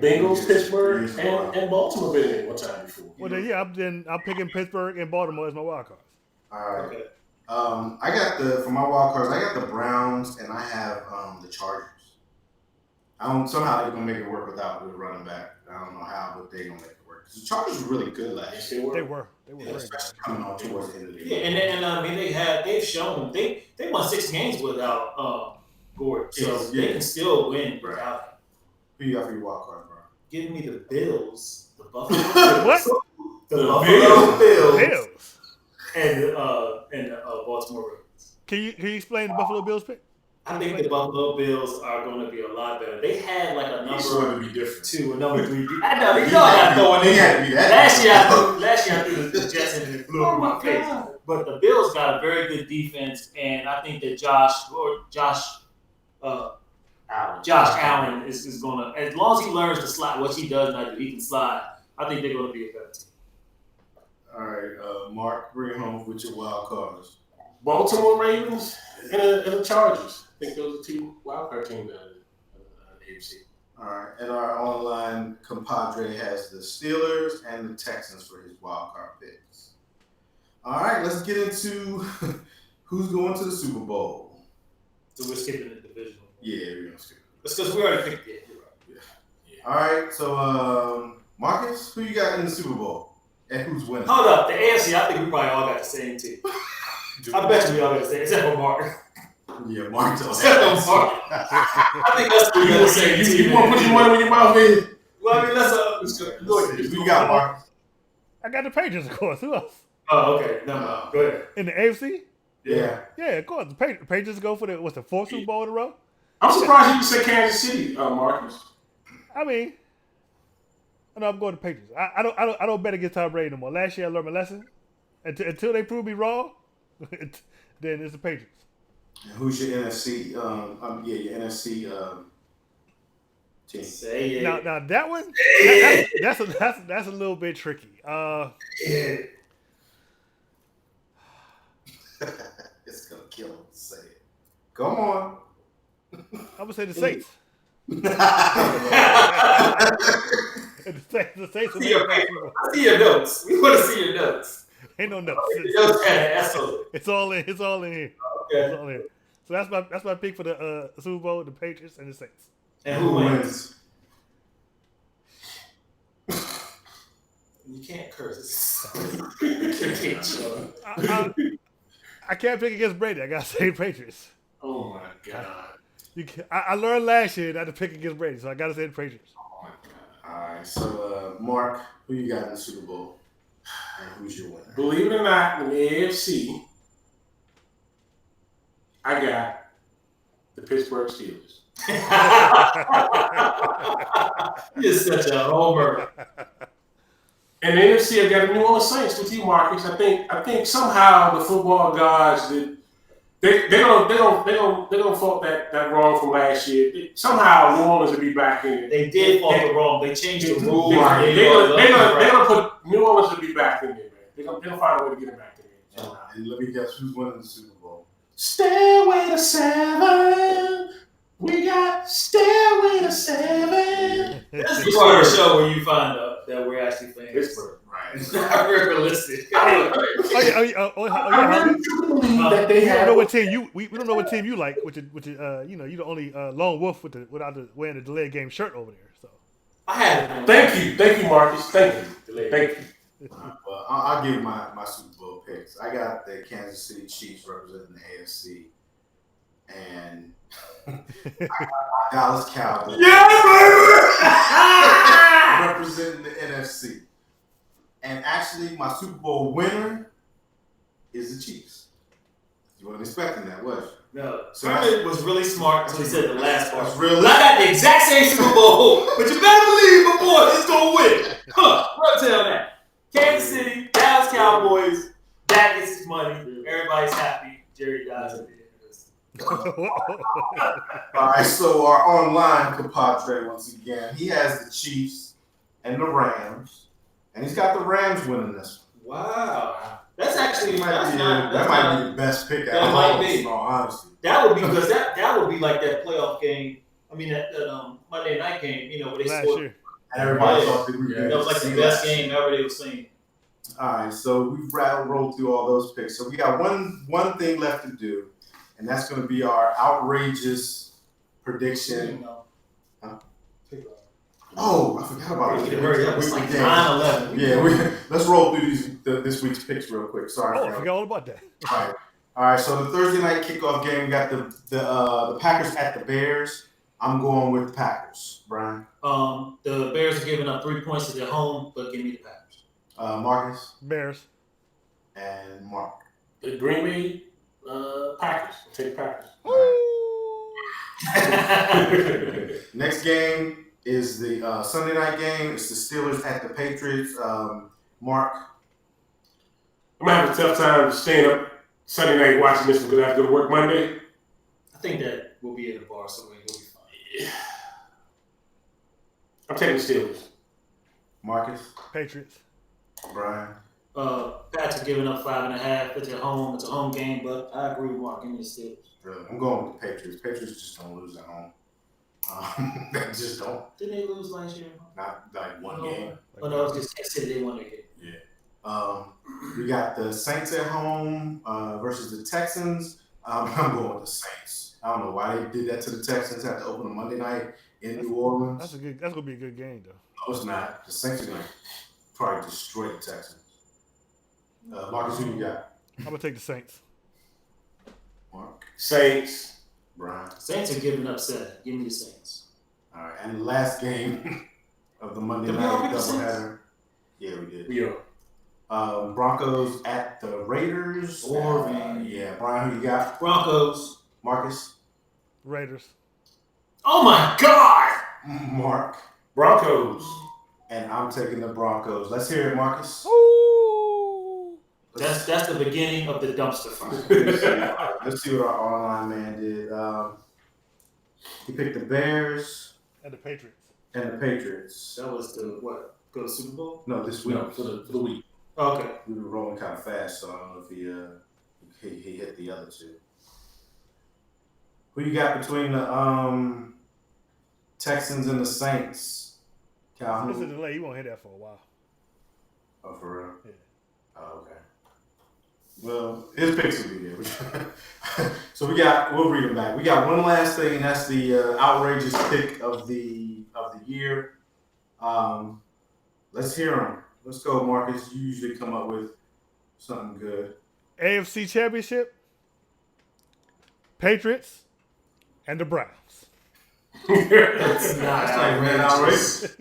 [SPEAKER 4] Bengals, Pittsburgh,
[SPEAKER 2] 3 years ago.
[SPEAKER 4] and Baltimore been in it one time before.
[SPEAKER 1] Well, then, yeah, I'm picking Pittsburgh and Baltimore as my wild cards.
[SPEAKER 2] All right.
[SPEAKER 3] Okay.
[SPEAKER 2] I got for my wild cards. I got the Browns and I have the Chargers. Somehow they're gonna make it work without the running back. I don't know how, but they're gonna make it work. Because the Chargers were really good last year.
[SPEAKER 1] They were very good.
[SPEAKER 2] Especially coming on towards the end of the
[SPEAKER 3] Yeah,
[SPEAKER 2] year.
[SPEAKER 3] and I mean they've shown they won 6 games without Gordon, so
[SPEAKER 2] Yes,
[SPEAKER 3] they
[SPEAKER 2] yeah.
[SPEAKER 3] can still win without him.
[SPEAKER 2] Who you got for your wild card, bro?
[SPEAKER 3] Give me the Bills, the Buffalo Bills,
[SPEAKER 1] What?
[SPEAKER 3] the
[SPEAKER 4] The
[SPEAKER 3] Buffalo Bills,
[SPEAKER 1] Bills.
[SPEAKER 3] and the Baltimore Ravens.
[SPEAKER 1] Can you explain the Buffalo Bills pick?
[SPEAKER 3] I think the Buffalo Bills are going to be a lot better. They had like a
[SPEAKER 4] He just wanted
[SPEAKER 3] number
[SPEAKER 4] to be different.
[SPEAKER 3] 2, a number 3. I know, you know I got throwing in
[SPEAKER 2] He had
[SPEAKER 3] there.
[SPEAKER 2] to be that.
[SPEAKER 3] Last year I threw the Jets and it blew up in my face. But the Bills got a very good defense, and I think that Josh Allen is going to, as long as he learns to slide, what he does now, he can slide. I think they're going to be a better team.
[SPEAKER 2] All right, Mark, bring it home with your wild cards.
[SPEAKER 4] Baltimore Ravens and the Chargers. I think those are 2 wildcard teams out of the AFC.
[SPEAKER 2] All right, and our online compadre has the Steelers and the Texans for his wild card picks. All right, let's get into who's going to the Super Bowl.
[SPEAKER 3] So we're skipping the division.
[SPEAKER 2] Yeah, we're gonna skip it.
[SPEAKER 3] It's because we already picked it.
[SPEAKER 2] All right, so Marcus, who you got in the Super Bowl and who's winning?
[SPEAKER 3] Hold up, the AFC, I think we probably all got the same team. I bet you we all got the same, except for Mark.
[SPEAKER 2] Yeah, Mark does.
[SPEAKER 3] Except for Mark. I think that's we got the same team.
[SPEAKER 4] You want to put your money where your mouth is?
[SPEAKER 3] Well, I mean, let's go.
[SPEAKER 2] Who you got, Mark?
[SPEAKER 1] I got the Patriots, of course. Who else?
[SPEAKER 3] Oh, okay. No, no. Go ahead.
[SPEAKER 1] In the AFC?
[SPEAKER 2] Yeah.
[SPEAKER 1] Yeah, of course. The Patriots go for the 4th Super Bowl in a row?
[SPEAKER 4] I'm surprised you said Kansas City, Marcus.
[SPEAKER 1] I mean, I know I'm going to Patriots. I don't bet against Tom Brady no more. Last year I learned my lesson. Until they prove me wrong, then it's the Patriots.
[SPEAKER 2] And who's your NFC? Your NFC team.
[SPEAKER 3] Say it.
[SPEAKER 1] Now that one, that's a little bit tricky.
[SPEAKER 2] It's gonna kill him to say it. Come on.
[SPEAKER 1] I'm gonna say the Saints. The Saints will
[SPEAKER 3] See your
[SPEAKER 1] make
[SPEAKER 3] paper. I see your notes. We want to see your notes.
[SPEAKER 1] Ain't no notes.
[SPEAKER 3] Absolutely.
[SPEAKER 1] It's all in. It's all in here.
[SPEAKER 3] Okay.
[SPEAKER 1] It's all in. So that's my pick for the Super Bowl: the Patriots and the Saints.
[SPEAKER 3] And who wins? You can't curse.
[SPEAKER 1] I can't pick against Brady. I gotta say Patriots.
[SPEAKER 4] Oh my God.
[SPEAKER 1] I learned last year not to pick against Brady, so I gotta say the Patriots.
[SPEAKER 4] Oh my God.
[SPEAKER 2] All right, so Mark, who you got in the Super Bowl? And who's your winner?
[SPEAKER 4] Believe it or not, in the AFC, I got the Pittsburgh Steelers.
[SPEAKER 3] You're such a homer.
[SPEAKER 4] And the NFC, I got the New Orleans Saints with you, Marcus. I think somehow the football gods they don't fault that wrong from last year. Somehow New Orleans will be back in it.
[SPEAKER 3] They did fault the wrong. They changed the rule.
[SPEAKER 4] They're gonna put New Orleans will be back in there, man. They're gonna find a way to get it back in there. Somehow.
[SPEAKER 2] And let me guess who's winning the Super Bowl.
[SPEAKER 4] Stairway to 7. We got Stairway to 7.
[SPEAKER 3] This is the part of the show where you find out that we're actually playing Pittsburgh.
[SPEAKER 2] Right.
[SPEAKER 3] It's not realistic.
[SPEAKER 1] Yeah.
[SPEAKER 4] I believe that they
[SPEAKER 1] We don't
[SPEAKER 4] have.
[SPEAKER 1] know what team we don't know what team you like, which is you're the only lone wolf without wearing the delayed game shirt over there. So
[SPEAKER 3] I had it.
[SPEAKER 4] Thank you, Marcus. Thank you.
[SPEAKER 2] Well, I'll give my Super Bowl picks. I got the Kansas City Chiefs representing the AFC, and I got my Dallas Cowboys representing the NFC. And actually, my Super Bowl winner is the Chiefs. You weren't expecting that, was you?
[SPEAKER 3] No,
[SPEAKER 2] So
[SPEAKER 3] Kermit was really smart until he said the last part.
[SPEAKER 2] That's really.
[SPEAKER 3] Well, I got the exact same Super Bowl, but you better believe my boy is gonna win. I'll tell that. Kansas City, Dallas Cowboys, Dak gets his money. Everybody's happy. Jerry dies at the end of this.
[SPEAKER 2] All right, so our online compadre, once again, he has the Chiefs and the Rams, and he's got the Rams winning this one.
[SPEAKER 3] Wow, that's actually
[SPEAKER 2] That might be the best pick out
[SPEAKER 3] That
[SPEAKER 2] of
[SPEAKER 3] might
[SPEAKER 2] all,
[SPEAKER 3] be.
[SPEAKER 2] in all honesty.
[SPEAKER 3] That would be because that would be like that playoff game I mean, that Monday night game, where they
[SPEAKER 1] Last
[SPEAKER 3] scored.
[SPEAKER 1] year.
[SPEAKER 2] Everybody
[SPEAKER 3] Yeah.
[SPEAKER 2] thought that we
[SPEAKER 3] That was like the best game ever they were seeing.
[SPEAKER 2] All right, so we've rolled through all those picks. So we got one thing left to do, and that's going to be our outrageous prediction. Oh, I forgot about
[SPEAKER 3] We
[SPEAKER 2] it.
[SPEAKER 3] can hurry up. It's like
[SPEAKER 2] Yeah.
[SPEAKER 3] 9-11.
[SPEAKER 2] Yeah, let's roll through this week's picks real quick. Sorry,
[SPEAKER 1] Oh, I
[SPEAKER 2] Fred.
[SPEAKER 1] forgot all about that.
[SPEAKER 2] All right. So the Thursday night kickoff game, we got the Packers at the Bears. I'm going with the Packers. Brian,
[SPEAKER 3] The Bears are giving up 3 points at their home, but give me the Packers.
[SPEAKER 2] Marcus,
[SPEAKER 1] Bears.
[SPEAKER 2] and Mark.
[SPEAKER 4] The Green Bay Packers. I'll take Packers.
[SPEAKER 2] Next game is the Sunday night game. It's the Steelers at the Patriots. Mark.
[SPEAKER 4] I'm gonna have a tough time staying up Sunday night watching this because I have to go to work Monday.
[SPEAKER 3] I think that we'll be at a bar somewhere. It'll be fine.
[SPEAKER 4] I'm taking the Steelers.
[SPEAKER 2] Marcus,
[SPEAKER 1] Patriots.
[SPEAKER 2] Brian.
[SPEAKER 3] Pats are giving up 5.5 at their home. It's a home game, but I agree with Mark. Give me the Steelers.
[SPEAKER 2] Really, I'm going with the Patriots. Patriots just don't lose at home. They just don't.
[SPEAKER 3] Didn't they lose last year?
[SPEAKER 2] Not like one game.
[SPEAKER 3] Oh, no, it was just Kansas City. They won their game.
[SPEAKER 2] We got the Saints at home versus the Texans. I'm going with the Saints. I don't know why they did that to the Texans. Have to open a Monday night in New Orleans.
[SPEAKER 1] That's gonna be a good game though.
[SPEAKER 2] No, it's not. The Saints are going to probably destroy the Texans. Marcus, who you got?
[SPEAKER 1] I'm gonna take the Saints.
[SPEAKER 2] Mark,
[SPEAKER 4] Saints.
[SPEAKER 2] Brian.
[SPEAKER 3] Saints are giving up 7. Give me the Saints.
[SPEAKER 2] All right, and the last game of the Monday
[SPEAKER 3] Did we all
[SPEAKER 2] night
[SPEAKER 3] pick the Saints?
[SPEAKER 2] doubleheader. Yeah, we did.
[SPEAKER 4] Yeah.
[SPEAKER 2] Broncos at the Raiders.
[SPEAKER 3] Boring.
[SPEAKER 2] Yeah, Brian, who you got?
[SPEAKER 3] Broncos.
[SPEAKER 2] Marcus,
[SPEAKER 1] Raiders.
[SPEAKER 3] Oh my God!
[SPEAKER 2] Mark,
[SPEAKER 4] Broncos.
[SPEAKER 2] and I'm taking the Broncos. Let's hear it, Marcus.
[SPEAKER 1] Ooh.
[SPEAKER 3] That's the beginning of the dumpster fire.
[SPEAKER 2] Let's see what our online man did. He picked the Bears
[SPEAKER 1] And the Patriots.
[SPEAKER 2] and the Patriots.
[SPEAKER 3] That was the what? Go to Super Bowl?
[SPEAKER 2] No, this week.
[SPEAKER 4] No, for the week.
[SPEAKER 3] Okay.
[SPEAKER 2] We were rolling kind of fast, so I don't know if he hit the other two. Who you got between the Texans and the Saints?
[SPEAKER 1] It's a
[SPEAKER 2] Calhoun.
[SPEAKER 1] delay. You won't hit that for a while.
[SPEAKER 2] Oh, for real?
[SPEAKER 1] Yeah.
[SPEAKER 2] Oh, okay. Well, his picks will be there. So we'll read them back. We got one last thing, and that's the outrageous pick of the year. Let's hear them. Let's go, Marcus. You usually come up with something good.
[SPEAKER 1] AFC Championship. Patriots. And the Browns.
[SPEAKER 3] That's not
[SPEAKER 2] That's like man outrageous.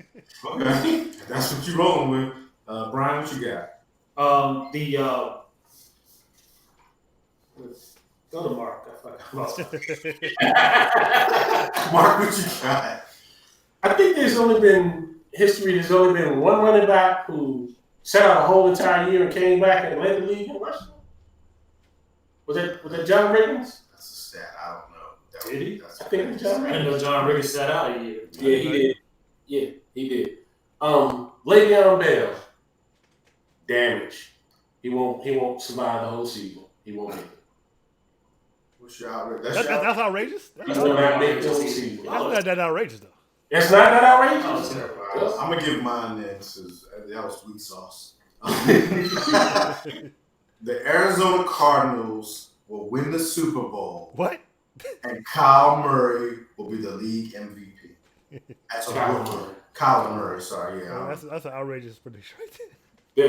[SPEAKER 2] Okay, that's what you rolling with. Brian, what you got?
[SPEAKER 3] Go to Mark. I lost my-
[SPEAKER 2] Mark, what you got?
[SPEAKER 4] I think there's only been one running back who sat out a whole entire year and came back and led the league in rushing. Was that John Riggins?
[SPEAKER 2] That's a stat. I don't know.
[SPEAKER 3] Did he?
[SPEAKER 2] That's
[SPEAKER 4] I think it was John
[SPEAKER 3] I
[SPEAKER 4] Riggins.
[SPEAKER 3] didn't know John Riggins sat out a year.
[SPEAKER 4] Yeah, he did. Yeah, he did. Le'Veon Bell, damage. He won't survive the whole season. He won't make it.
[SPEAKER 2] What's your outrage?
[SPEAKER 1] That's outrageous.
[SPEAKER 4] He will not make the whole season.
[SPEAKER 1] That's not that outrageous though.
[SPEAKER 4] That's not that
[SPEAKER 3] Oh,
[SPEAKER 4] outrageous.
[SPEAKER 3] terrible.
[SPEAKER 2] I'm gonna give mine then, since that was sweet sauce. The Arizona Cardinals will win the Super Bowl,
[SPEAKER 1] What?
[SPEAKER 2] and Kyle Murray will be the league MVP. That's a
[SPEAKER 4] Kyler
[SPEAKER 2] rumor. Kyler Murray, sorry,
[SPEAKER 1] Oh,
[SPEAKER 2] yeah.
[SPEAKER 1] that's an outrageous prediction right there.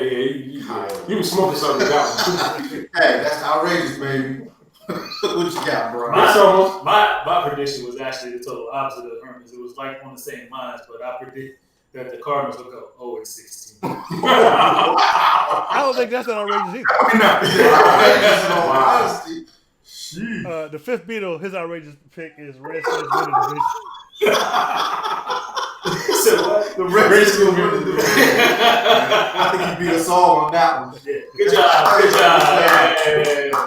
[SPEAKER 4] You was smoking something with that one.
[SPEAKER 2] Hey, that's outrageous, baby. What you got, bro?
[SPEAKER 4] That's almost.
[SPEAKER 3] My prediction was actually the total opposite of Herman's. It was like on the same lines, but I predict that the Cardinals will go 0-16.
[SPEAKER 1] I don't think that's that outrageous either.
[SPEAKER 2] Sheesh.
[SPEAKER 1] The fifth Beatle, his outrageous pick is Redskins winning the division.
[SPEAKER 3] So what?
[SPEAKER 2] The Redskins will win the division. I think he beat us all on that one.
[SPEAKER 3] Good job. Good job.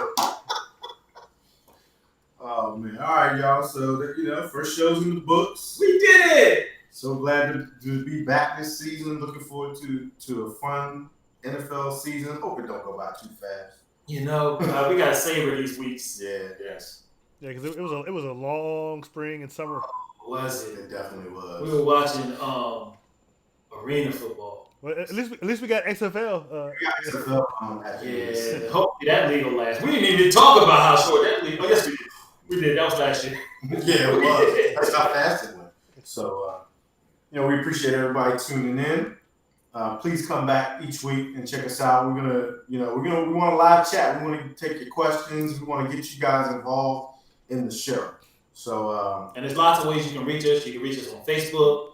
[SPEAKER 2] Oh man! All right, y'all. So first shows in the books.
[SPEAKER 3] We did it.
[SPEAKER 2] So glad to be back this season. Looking forward to a fun NFL season. Hope it don't go by too fast.
[SPEAKER 3] We gotta savor these weeks.
[SPEAKER 2] Yeah.
[SPEAKER 4] Yes.
[SPEAKER 1] Yeah, because it was a long spring and summer.
[SPEAKER 3] Was it?
[SPEAKER 2] It definitely was.
[SPEAKER 3] We were watching arena football.
[SPEAKER 1] Well, at least we got XFL.
[SPEAKER 2] XFL on that.
[SPEAKER 3] Yeah, hopefully that league will last. We didn't even talk about how short that league. Oh, yes, we did. We did. That was last year.
[SPEAKER 2] Yeah, it was. That's how fast it went. So, we appreciate everybody tuning in. Please come back each week and check us out. We want a live chat. We want to take your questions. We want to get you guys involved in the show. So,
[SPEAKER 3] and there's lots of ways you can reach us. You can reach us on Facebook.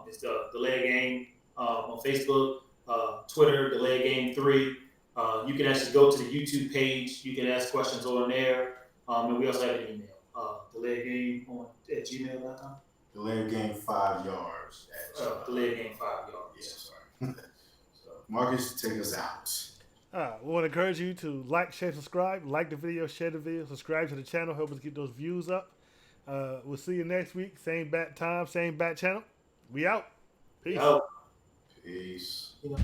[SPEAKER 3] It's the Delay Game on Facebook, Twitter, Delay Game 3. You can actually go to the YouTube page. You can ask questions on there. And we also have an email, delayedgame@gmail.com.
[SPEAKER 2] Delay Game 5 yards.
[SPEAKER 3] Delay Game 5 yards.
[SPEAKER 2] Yeah, sorry. So, Marcus, take us out.
[SPEAKER 1] We want to encourage you to like, share, subscribe. Like the video, share the video, subscribe to the channel. Help us get those views up. We'll see you next week. Same bat time, same bat channel. We out. Peace.
[SPEAKER 3] Yo.
[SPEAKER 2] Peace.
[SPEAKER 3] You know.